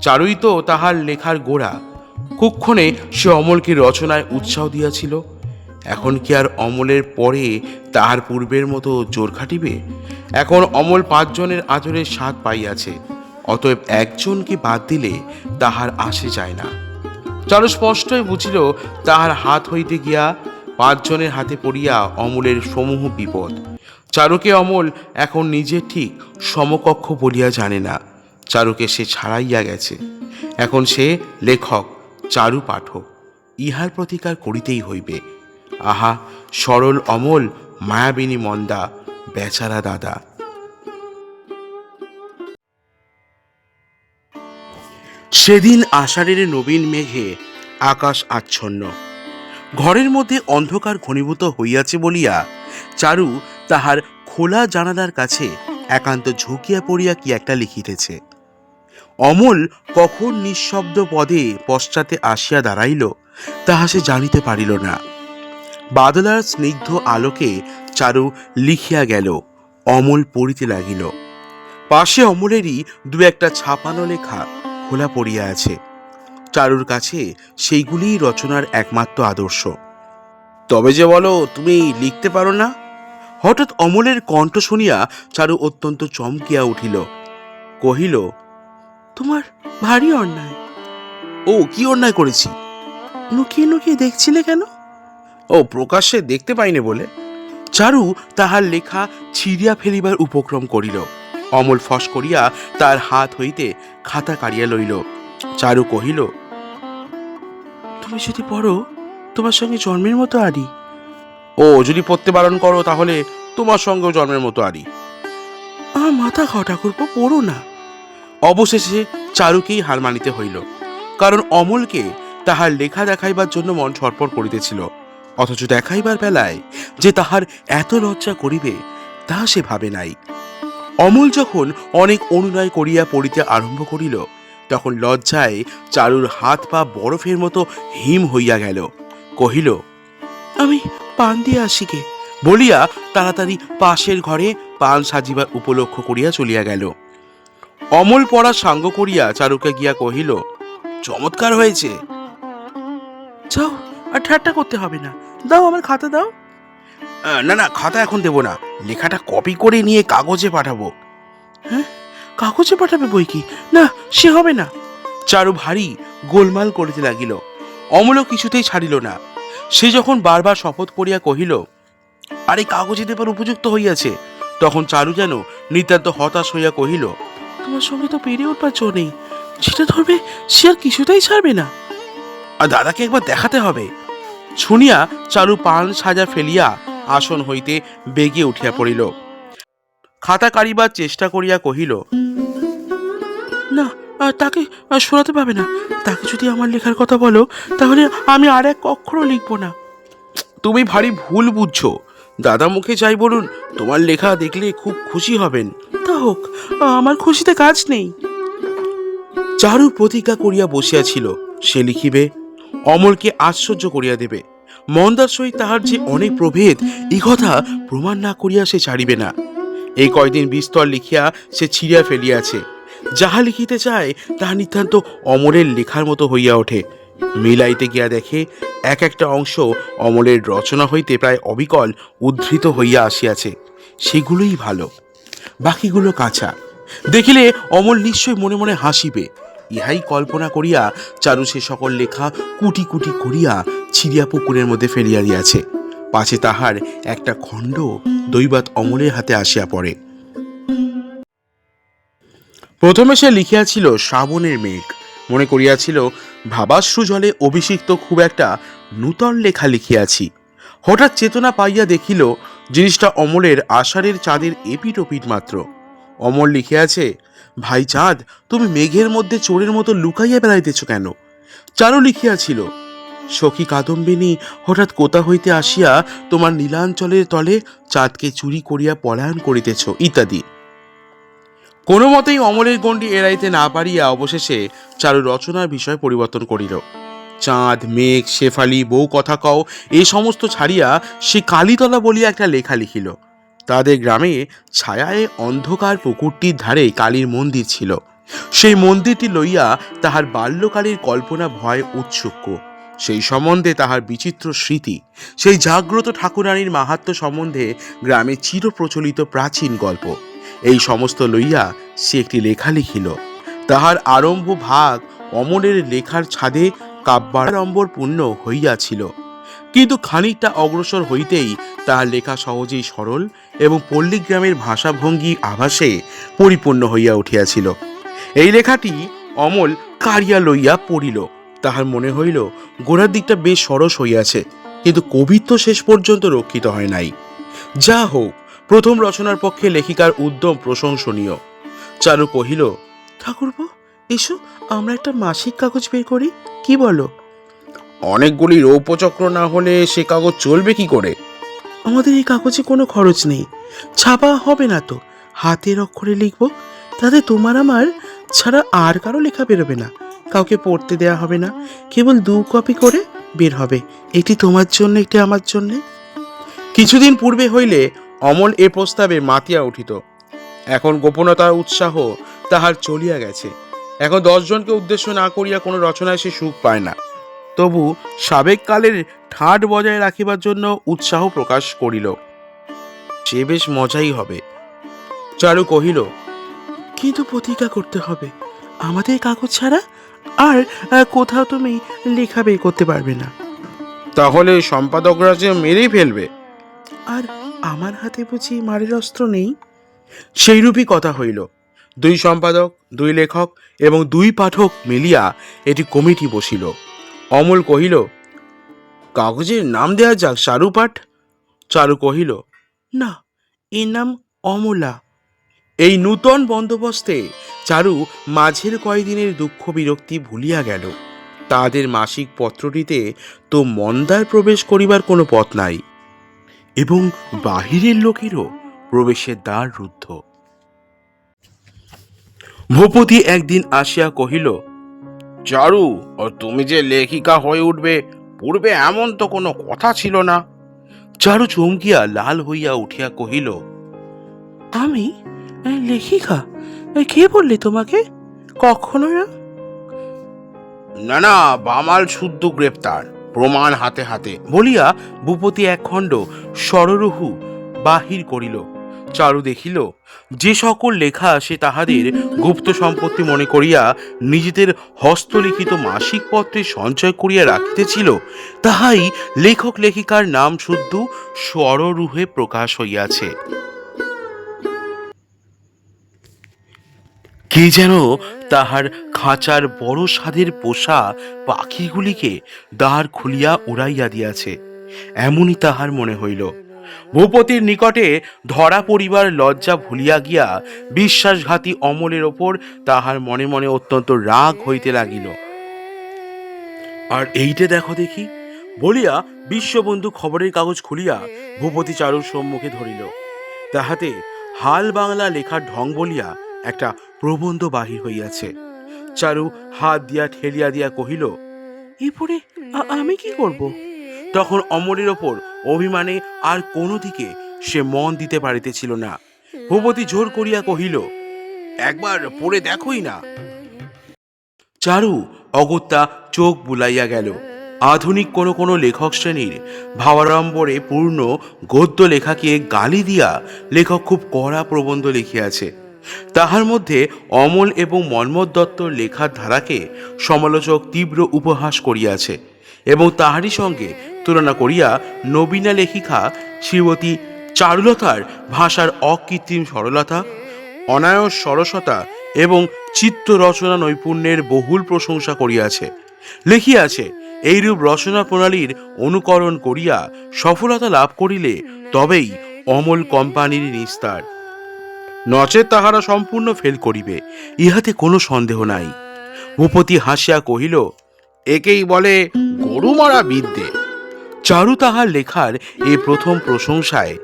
চারুই তো তাহার লেখার গোড়া। কুক্ষণে সে অমলকে রচনায় উৎসাহ দিয়াছিল। এখন কি আর অমলের পরে তাহার পূর্বের মতো জোর খাটিবে? এখন অমল 5 জনের আদরের স্বাদ পাইয়াছে, অতএব একজনকে বাদ দিলে তাহার আসে যায় না। চারু স্পষ্টই বুঝিল তাহার হাত হইতে গিয়া 5 জনের হাতে পড়িয়া অমলের সমূহ বিপদ। চারুকে অমল এখন নিজে ঠিক সমকক্ষ বলিয়া জানে না। চারুকে সে ছাড়াইয়া গেছে। এখন সে লেখক, চারু পাঠক। ইহার প্রতিকার করিতেই হইবে। আহা, সরল অমল, মায়াবিনী মন্দা, বেচারা দাদা। সেদিন আষাঢ়ের নবীন মেঘে আকাশ আচ্ছন্ন। ঘরের মধ্যে অন্ধকার ঘনীভূত হইয়াছে বলিয়া চারু তাহার খোলা জানালার কাছে একান্ত ঝুঁকিয়া পড়িয়া কি একটা লিখিতেছে। অমল কখন নিঃশব্দ পদে পশ্চাতে আসিয়া দাঁড়াইল তাহা সে জানিতে পারিল না। বাদলার স্নিগ্ধ আলোকে চারু লিখিয়া গেল, অমল পড়িতে লাগিল। পাশে অমলেরই 2-1 ছাপানো লেখা খোলা পড়িয়া আছে। চারুর কাছে সেইগুলিই রচনার একমাত্র আদর্শ। তবে যে বলো, তুমি লিখতে পারো না? হঠাৎ অমলের কণ্ঠ শুনিয়া চারু অত্যন্ত চমকিয়া উঠিল। কহিল, তোমার ভারী অন্যায়। ও, কি অন্যায় করেছি? লুকিয়ে লুকিয়ে দেখছিলে কেন? ও, প্রকাশ্যে দেখতে পাইনি বলে। চারু তাহার লেখা ছিঁড়িয়া ফেলিবার উপক্রম করিল। অমল ফস করিয়া তার হাত হইতে খাতা কাড়িয়া লইল। চারু কহিল, তুমি যদি পড়ো, তোমার সঙ্গে জন্মের মতো আরি। ও, যদি পড়তে বারণ করো তাহলে তোমার সঙ্গেও জন্মের মতো আরি। আমার মাথা ঘটা করবো, পড়ো না। অবশেষে চারুকেই হার মানিতে হইল, কারণ অমলকে তাহার লেখা দেখাইবার জন্য মন ছটফট করিতেছিল, অথচ দেখাইবার বেলায় যে তাহার এত লজ্জা করিবে তাহা সে ভাবে নাই। অমল যখন অনেক অনুনয় করিয়া পড়িতে আরম্ভ করিল, তখন লজ্জায় চারুর হাত পা বরফের মতো হিম হইয়া গেল। কহিল, আমি পান দিয়ে আসি গে, বলিয়া তাড়াতাড়ি পাশের ঘরে পান সাজিবার উপলক্ষ করিয়া চলিয়া গেল। অমল পড়া সাঙ্গ করিয়া চারুকে গিয়া কহিল, চমৎকার হয়েছে। যাও, আর ঠাট্টা করতে হবে না, দাও আমার খাতা দাও। না না, খাতা এখন দেবো না, লেখাটা কপি করে নিয়ে কাগজে পাঠাবো। হ্যাঁ, কাগজে পাঠাবে বই কি? না, সে হবে না। চারু ভারী গোলমাল করিতে লাগিল। অমলও কিছুতেই ছাড়িল না। সে যখন বারবার শপথ করিয়া কহিল, আরে কাগজে দেবার উপযুক্ত হইয়াছে, তখন চারু যেন নিতান্ত হতাশ হইয়া কহিল, তোমার সঙ্গে তো পেরে উঠবার জো নেই। যেটা ধরবে সে আর কিছুতেই ছাড়বে না। আর দাদাকে একবার দেখাতে হবে। শুনিয়া চারু পান সাজা ফেলিয়া আসন হইতে বেগে উঠিয়া পড়িল। খাতা কাড়িবার চেষ্টা করিয়া কহিল, না, তাকে শোনাতে পাবে না। তাকে যদি আমার লেখার কথা বলো, তাহলে আমি আর এক অক্ষরও লিখবো না। তুমি ভারী ভুল বুঝছো। দাদা মুখে যাই বলুন, তোমার লেখা দেখলে খুব খুশি হবেন। তা হোক, আমার খুশিতে কাজ নেই। চারু প্রতিজ্ঞা করিয়া বসিয়াছিল, সে লিখিবে, অমলকে আশ্চর্য করিয়া দেবে। মন্দার সহিত তাহার যে অনেক প্রভেদ, এই কথা প্রমাণ না করিয়া সে ছাড়িবে না। এই কয়দিন বিস্তর লিখিয়া সে ছিঁড়িয়া ফেলিয়াছে। যাহা লিখিতে চায় তাহা নিতান্ত অমলের লেখার মতো হইয়া ওঠে। মিলাইতে গিয়া দেখে এক একটা অংশ অমলের রচনা হইতে প্রায় অবিকল উদ্ধৃত হইয়া আসিয়াছে। সেগুলোই ভালো, বাকিগুলো কাঁচা। দেখিলে অমল নিশ্চয় মনে মনে হাসিবে। ইহাই কল্পনা করিয়া চারু সে সকল লেখা কুটি কুটি করিয়া ছিড়িয়া পুকুরের মধ্যে ফেলিয়া দিয়াছে, পাছে তাহার একটা খণ্ড দৈবাত অমলের হাতে আসিয়া পড়ে। প্রথমে সে লিখিয়াছিল শ্রাবণের মেঘ, মনে করিয়াছিল ভাবাশ্রু জলে অভিষিক্ত খুব একটা নূতন লেখা লিখিয়াছি। হঠাৎ চেতনা পাইয়া দেখিল জিনিসটা অমলের আষাঢ়ের চাঁদের এপিট ওপিট মাত্র। অমল লিখিয়াছে, ভাই চাঁদ, তুমি মেঘের মধ্যে চোরের মতো লুকাইয়া বেড়াইতেছ কেন? চারু লিখিয়াছিল, সখী কাদম্বিনী হঠাৎ কোথা হইতে আসিয়া তোমার নীলাঞ্চলের তলে চাঁদকে চুরি করিয়া পলায়ন করিতেছ, ইত্যাদি। কোনো মতেই অমলের গণ্ডি এড়াইতে না পারিয়া অবশেষে চারু রচনার বিষয় পরিবর্তন করিল। চাঁদ, মেঘ, শেফালি, বউ কথা কও, এ সমস্ত ছাড়িয়া সে কালীতলা বলিয়া একটা লেখা লিখিল। তাদের গ্রামে ছায়ায় অন্ধকার পুকুরটির ধারে কালীর মন্দির ছিল। সেই মন্দিরটি লইয়া তাহার বাল্যকালের কল্পনা ভয় উৎসুক। সেই সম্বন্ধে তাহার বিচিত্র স্মৃতি, সেই জাগ্রত ঠাকুরানীর মাহাত্ম্য সম্বন্ধে গ্রামে চিরপ্রচলিত প্রাচীন গল্প, এই সমস্ত লইয়া সে একটি লেখা লিখিল। তাহার আরম্ভ ভাগ অমলের লেখার ছাদে কাব্যাড়ম্বর পূর্ণ হইয়াছিল, কিন্তু খানিকটা অগ্রসর হইতেই তাহার লেখা সহজেই সরল এবং পল্লীগ্রামের ভাষাভঙ্গি আভাসে পরিপূর্ণ হইয়া উঠিয়াছিল। এই লেখাটি অমল কারিয়া লইয়া পড়িল। তাহার মনে হইল গোড়ার দিকটা বেশ সরস হইয়াছে, কিন্তু কবিত্ব শেষ পর্যন্ত রক্ষিত হয় নাই। যা হোক, প্রথম রচনার পক্ষে লেখিকার উদ্যম প্রশংসনীয়। চারু কহিল, ঠাকুরপো, এসো আমরা একটা মাসিক কাগজ বের করি, কি বলো? অনেকগুলি রৌপ্যচক্র না হলে সে কাগজ চলবে কি করে? আমাদের এই কাগজে কোনো খরচ নেই, ছাপা হবে না তো, হাতের অক্ষরে লিখবো। তাতে তোমার আমার ছাড়া আর কারো লেখা বেরোবে না, কাউকে পড়তে দেয়া হবে না, কেবল 2 কপি করে বের হবে, একটি তোমার জন্য, একটি আমার জন্যে। কিছুদিন পূর্বে হইলে অমল এ প্রস্তাবে মাতিয়া উঠিত। এখন গোপনতার উৎসাহ তাহার চলিয়া গেছে। এখন 10 জনকে উদ্দেশ্য না করিয়া কোনো রচনায় সে সুখ পায় না। তবু সাবেক কালের ঠাট বজায় রাখিবার জন্য উৎসাহ প্রকাশ করিল। সে বেশ মজাই হবে। চারু কহিল, কিন্তু প্রতিজ্ঞা করতে হবে, আমাদের কাগজ ছাড়া আর কোথাও তুমি লেখা বের করতে পারবে না। তাহলে সম্পাদকরা যে মেরেই ফেলবে। আর আমার হাতে বুঝি মারের অস্ত্র নেই? সেইরূপই কথা হইল। 2 সম্পাদক, 2 লেখক এবং 2 পাঠক মিলিয়া এটি কমিটি বসিল। অমল কহিল, কাগজের নাম দেয়া যাক চারুপাঠ। চারু কহিল, না, এর নাম অমলা। এই নূতন বন্দোবস্তে চারু মাঝের কয়দিনের দুঃখ বিরক্তি ভুলিয়া গেল। তাদের মাসিক পত্রটিতে তো মন্দার প্রবেশ করিবার কোনো পথ নাই, এবং বাহিরের লোকেরও প্রবেশের দ্বার রুদ্ধ। ভূপতি একদিন আসিয়া কহিল, চারু, তুমি যে লেখিকা হয়ে উঠবে, পূর্বে এমন তো কোনো কথা ছিল না। চারু চমকিয়া লাল হইয়া উঠিয়া কহিল, আমি লেখিকা? কে বললে তোমাকে? কখনো না। না না, বামাল শুদ্ধ গ্রেপ্তার, প্রমাণ হাতে হাতে। বলিয়া ভূপতি একখণ্ড সররুহু বাহির করিল। চারু দেখিল যে সকল লেখা সে তাহাদের গুপ্ত সম্পত্তি মনে করিয়া নিজেদের হস্তলিখিত মাসিক পত্রে সঞ্চয় করিয়া রাখিতেছিল, তাহাই লেখক লেখিকার নাম শুদ্ধ সররুহে প্রকাশ হইয়াছে। কে যেন তাহার খাঁচার বড় স্বাদের পোষা পাখিগুলিকে দ্বার খুলিয়া উড়াইয়া দিয়াছে, এমনই তাহার মনে হইল। ভূপতির নিকটে ধরা পড়িবার লজ্জা ভুলিয়া গিয়া বিশ্বাসঘাতী অমলের ওপর তাহার মনে মনে অত্যন্ত রাগ হইতে লাগিল। আর এইটে দেখো দেখি বলিয়া বিশ্ববন্ধু খবরের কাগজ খুলিয়া ভূপতি চারুর সম্মুখে ধরিল। তাহাতে হাল বাংলা লেখার ঢং বলিয়া একটা প্রবন্ধ বাহির হইয়াছে। চারু হাত দিয়া ঠেলিয়া দিয়া কহিল, এরপরে আমি কি করব? তখন অমরের ওপর অভিমানে আর কোনো দিকে সে মন দিতে পারিতেছিল না। ভূপতি জোর করিয়া কহিল, একবার পড়ে দেখোই না। চারু অগত্যা চোখ বুলাইয়া গেল। আধুনিক কোনো কোনো লেখক শ্রেণীর ভাবাড়ম্বরে পূর্ণ গদ্য লেখাকে গালি দিয়া লেখক খুব কড়া প্রবন্ধ লিখিয়াছে। তাহার মধ্যে অমল এবং মন্মথ দত্তর লেখার ধারাকে সমালোচক তীব্র উপহাস করিয়াছে এবং তাহারই সঙ্গে তুলনা করিয়া নবীনা লেখিকা শ্রীমতী চারুলতার ভাষার অকৃত্রিম সরলতা, অনায়াস সরসতা এবং চিত্ত রচনা নৈপুণ্যের বহুল প্রশংসা করিয়াছে। লিখিয়াছে, এইরূপ রচনা প্রণালীর অনুকরণ করিয়া সফলতা লাভ করিলে তবেই অমল কোম্পানির নিস্তার, নচেত তাহারা সম্পূর্ণ ফেল করিবে, ইহাতে কোনো সন্দেহ নাই। ভূপতি হাসিয়া কহিল, একেই বলে গরু মারা বিদ্যে। চারু তাহার লেখার এই প্রথম প্রশংসায়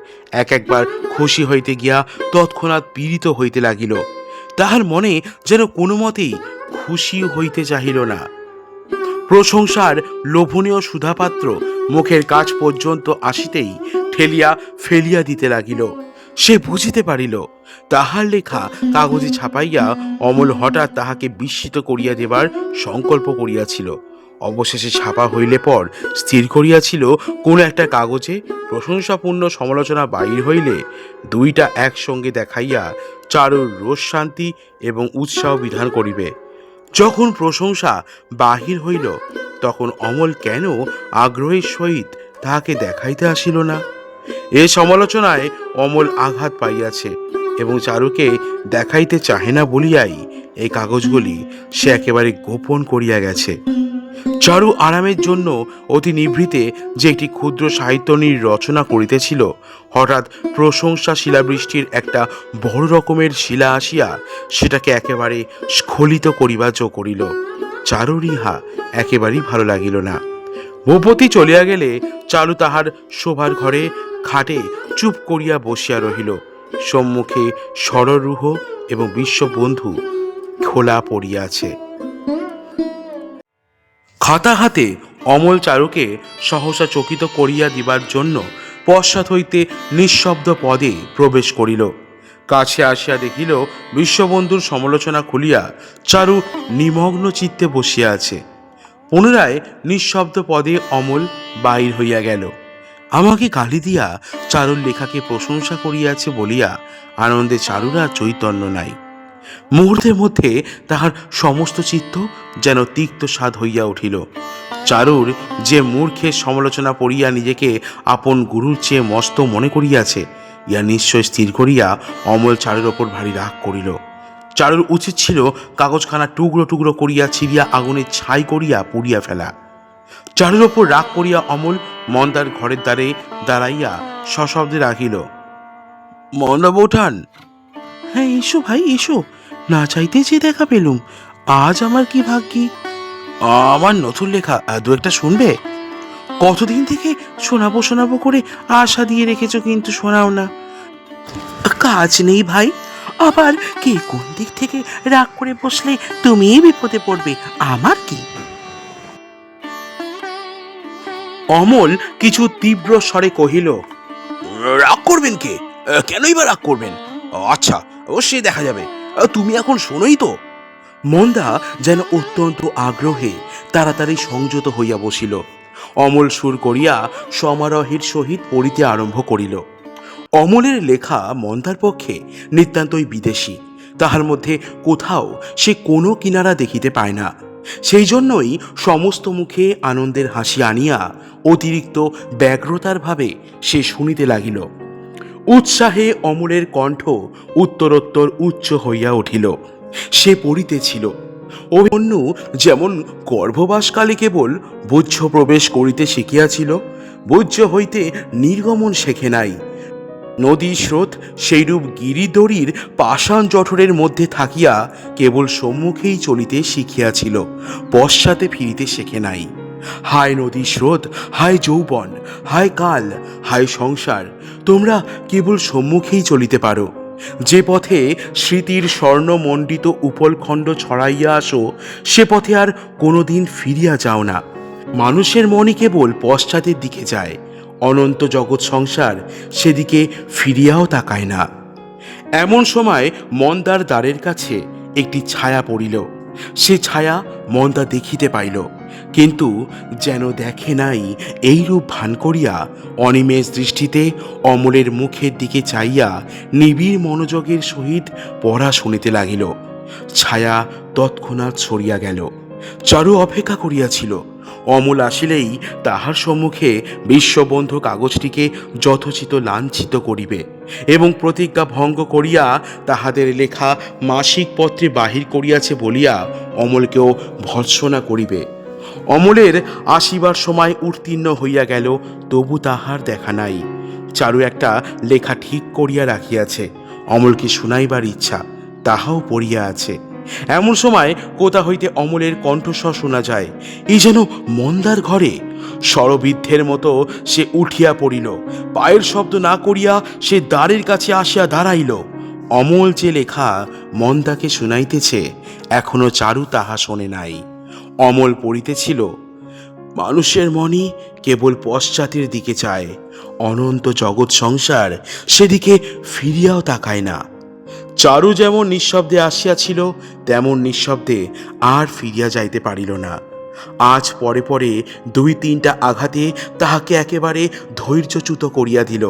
একবার খুশি হইতে গিয়া তৎক্ষণাৎ পীড়িত হইতে লাগিল। তাহার মনে যেন কোনো মতেই খুশি হইতে চাহিল না। প্রশংসার লোভনীয় সুধাপাত্র মুখের কাছ পর্যন্ত আসিতেই ঠেলিয়া ফেলিয়া দিতে লাগিল। সে বুঝিতে পারিল তাহার লেখা কাগজে ছাপাইয়া অমল হঠাৎ তাহাকে বিস্মিত করিয়া দেবার সংকল্প করিয়াছিল। অবশেষে ছাপা হইলে পর স্থির করিয়াছিল কোনো একটা কাগজে প্রশংসাপূর্ণ সমালোচনা বাহির হইলে দুইটা একসঙ্গে দেখাইয়া চারুর রোষ শান্তি এবং উৎসাহ বিধান করিবে। যখন প্রশংসা বাহির হইল তখন অমল কেন আগ্রহের সহিত তাহাকে দেখাইতে আসিল না? এ সমালোচনায় অমল আঘাত পাইয়াছে এবং চারুকে দেখাইতে চাহে না বলিয়াই এই কাগজগুলি সে একেবারে গোপন করিয়া গেছে। চারু আরামের জন্য অতি নিভৃতে যে একটি ক্ষুদ্র সাহিত্যনীর রচনা করিতেছিল, হঠাৎ প্রশংসা শিলাবৃষ্টির একটা বড় রকমের শিলা আসিয়া সেটাকে একেবারে স্খলিত করিবা জো করিল। চারুর ইহা একেবারেই ভালো লাগিল না। ভূপতি চলিয়া গেলে চারু তাহার শোবার ঘরে খাটে চুপ করিয়া বসিয়া রহিল। সম্মুখে সররুহ এবং বিশ্ববন্ধু খোলা পড়িয়াছে। খাতা হাতে অমল চারুকে সহসা চকিত করিয়া দিবার জন্য পশ্চাৎ হইতে নিঃশব্দ পদে প্রবেশ করিল। কাছে আসিয়া দেখিল বিশ্ববন্ধুর সমালোচনা খুলিয়া চারু নিমগ্ন চিত্তে বসিয়া আছে। পুনরায় নিঃশব্দ পদে অমল বাহির হইয়া গেল। আমাকে গালি দিয়া চারুর লেখাকে প্রশংসা করিয়াছে বলিয়া আনন্দে চারুর আর চৈতন্য নাই। মুহূর্তের মধ্যে তাহার সমস্ত চিত্ত যেন তিক্ত স্বাদ হইয়া উঠিল। চারুর যে মূর্খের সমালোচনা পড়িয়া নিজেকে আপন গুরুর চেয়ে মস্ত মনে করিয়াছে, ইয়া নিশ্চয় স্থির করিয়া অমল চারুর ওপর ভারী রাগ করিল। চারুর উচিত ছিল কাগজখানা টুকরো টুকরো করিয়া ছিঁড়িয়া আগুনে ছাই করিয়া পুড়িয়া ফেলা। চারুর ওপর রাগ করিয়া অমল মন্দার ঘরের দ্বারে দাঁড়াইয়া সশব্দে রাখিল, মন্দা বৌঠান। হ্যাঁ এসো ভাই এসো, না চাইতে যে দেখা পেলুম, আজ আমার কি ভাগ্যি। আমার নতুন লেখা দু একটা শুনবে? কতদিন থেকে শোনাবো শোনাবো করে আশা দিয়ে রেখেছো, কিন্তু শোনাও না। কাজ নেই ভাই, আবার কে কোন দিক থেকে রাগ করে বসলে তুমিই বিপদে পড়বে, আমার কি? অমল কিছু তীব্র স্বরে কহিল, রাগ করবেন কে? কেনই বা রাগ করবেন? আচ্ছা অবশ্যই দেখা যাবে, তুমি এখন শোনোই তো। মন্দা যেন অত্যন্ত আগ্রহে তাড়াতাড়ি সংযত হইয়া বসিল। অমল সুর করিয়া সমারোহের সহিত পড়িতে আরম্ভ করিল। অমলের লেখা মন্দার পক্ষে নিতান্তই বিদেশী, তাহার মধ্যে কোথাও সে কোনো কিনারা দেখিতে পায় না। সেই জন্যই সমস্ত মুখে আনন্দের হাসি আনিয়া অতিরিক্ত ব্যগ্রতার ভাবে সে শুনিতে লাগিল। উৎসাহে অমলের কণ্ঠ উত্তরোত্তর উচ্চ হইয়া উঠিল। সে পড়িতেছিল, অন্য যেমন গর্ভবাসকালে কেবল বুহ্য প্রবেশ করিতে শিখিয়াছিল, বুহ্য হইতে নির্গমন শেখে নাই, নদী স্রোত সেইরূপ গিরিদড়ির পাষাণ জঠরের মধ্যে থাকিয়া কেবল সম্মুখেই চলিতে শিখিয়াছিল, পশ্চাতে ফিরিতে শেখে নাই। হায় নদী স্রোত, হায় যৌবন, হায় কাল, হায় সংসার, তোমরা কেবল সম্মুখেই চলিতে পারো। যে পথে স্মৃতির স্বর্ণমণ্ডিত উপলখণ্ড ছড়াইয়া আসো, সে পথে আর কোনোদিন ফিরিয়া যাও না। মানুষের মনই কেবল পশ্চাতের দিকে যায়, অনন্ত জগৎ সংসার সেদিকে ফিরিয়াও তাকায় না। এমন সময় মন্দার দ্বারের কাছে একটি ছায়া পড়িল। সে ছায়া মন্দা দেখিতে পাইল, কিন্তু যেন দেখে নাই এইরূপ ভান করিয়া অনিমেষ দৃষ্টিতে অমলের মুখের দিকে চাইয়া নিবিড় মনোযোগের সহিত পড়া শুনিতে লাগিল। ছায়া তৎক্ষণাৎ সরিয়া গেল। চারু অপেক্ষা করিয়াছিল অমল আসিলেই তাহার সম্মুখে বিশ্ববন্ধু কাগজটিকে যথোচিত লাঞ্ছিত করিবে এবং প্রতিজ্ঞা ভঙ্গ করিয়া তাহাদের লেখা মাসিক পত্রে বাহির করিয়াছে বলিয়া অমলকেও ভর্ৎসনা করিবে। অমলের আসিবার সময় উত্তীর্ণ হইয়া গেল, তবু তাহার দেখা নাই। চারু একটা লেখা ঠিক করিয়া রাখিয়াছে, অমলকে শুনাইবার ইচ্ছা, তাহাও পড়িয়া আছে। এমন সময় কোথা হইতে অমলের কণ্ঠস্বর শোনা যায়, এই যেন মন্দার ঘরে। শরবৃদ্ধের মতো সে উঠিয়া পড়িল, পায়ের শব্দ না করিয়া সে দ্বারের কাছে আসিয়া দাঁড়াইল। অমল যে লেখা মন্দাকে শুনাইতেছে, এখনো চারু তাহা শোনে নাই। অমল পড়িতেছিল, মানুষের মনই কেবল পশ্চাতের দিকে চায়, অনন্ত জগৎ সংসার সেদিকে ফিরিয়াও তাকায় না। চারু যেমন নিঃশব্দে আসিয়াছিল, তেমন নিঃশব্দে আর ফিরিয়া যাইতে পারিল না। আজ পরে পরে দুই তিনটা আঘাতে তাহাকে একেবারে ধৈর্যচ্যুত করিয়া দিল।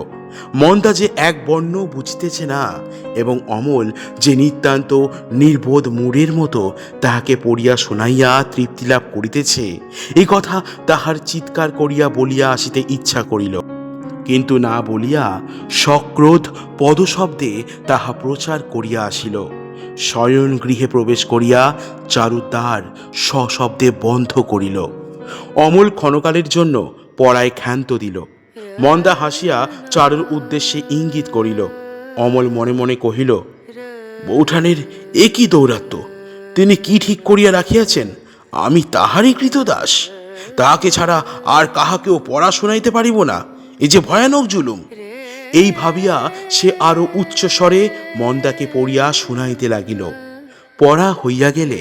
মন্দা যে এক বর্ণ বুঝিতেছে না এবং অমল যে নিতান্ত নির্বোধ মূঢ়ের মতো তাহাকে পড়িয়া শোনাইয়া তৃপ্তি লাভ করিতেছে, এই কথা তাহার চিৎকার করিয়া বলিয়া আসিতে ইচ্ছা করিল, কিন্তু না বলিয়া সক্রোধ পদশব্দে তাহা প্রচার করিয়া আসিল। শয়ন গৃহে প্রবেশ করিয়া চারু দ্বার সশব্দে বন্ধ করিল। অমল ক্ষণকালের জন্য পড়ায় ক্ষান্ত দিল। মন্দা হাসিয়া চারুর উদ্দেশ্যে ইঙ্গিত করিল। অমল মনে মনে কহিল, বৌঠানের এ কি দৌরাত্ম্য! তিনি কি ঠিক করিয়া রাখিয়াছেন, আমি তাহারই কৃতদাস। তাহাকে ছাড়া আর কাহাকেও পড়া শোনাইতে পারিব না, এ যে ভয়ানক জুলুম। এই ভাবিয়া সে আরো উচ্চ স্বরে মন্দাকে পড়িয়া শুনাইতে লাগিল। পড়া হইয়া গেলে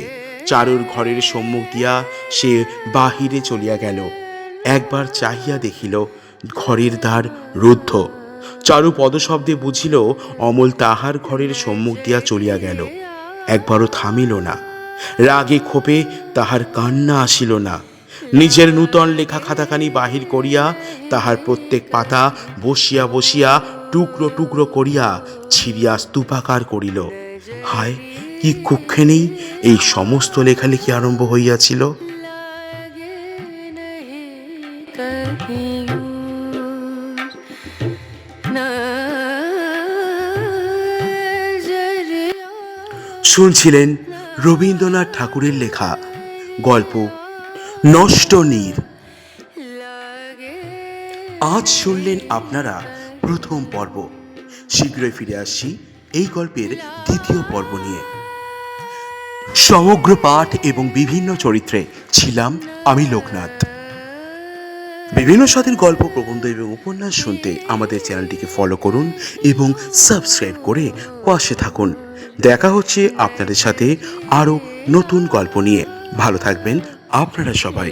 চারুর ঘরের সম্মুখ দিয়া সে বাহিরে চলিয়া গেল। একবার চাহিয়া দেখিল ঘরের দ্বার রুদ্ধ। চারু পদশব্দে বুঝিল অমল তাহার ঘরের সম্মুখ দিয়া চলিয়া গেল। একবারও থামিল না। রাগে ক্ষোভে তাহার কান্না আসিল না। নিজের নূতন লেখা খাতাখানি বাহির করিয়া তাহার প্রত্যেক পাতা বসিয়া বসিয়া টুকরো টুকরো করিয়া ছিঁড়িয়া স্তূপাকার করিল। হায়, কি কুক্ষণেই এই সমস্ত লেখালেখি আরম্ভ হইয়াছিল। শুনছিলেন রবীন্দ্রনাথ ঠাকুরের লেখা গল্প নষ্ট নীর। আজ শুনলেন আপনারা প্রথম পর্ব। শীঘ্রই ফিরে আসছি এই গল্পের দ্বিতীয় পর্ব নিয়ে। সমগ্র পাঠ এবং বিভিন্ন চরিত্রে ছিলাম আমি লোকনাথ। বিভিন্ন স্বাদের গল্প, প্রবন্ধ এবং উপন্যাস শুনতে আমাদের চ্যানেলটিকে ফলো করুন এবং সাবস্ক্রাইব করে পাশে থাকুন। দেখা হচ্ছে আপনাদের সাথে আরও নতুন গল্প নিয়ে। ভালো থাকবেন আপনারা সবাই।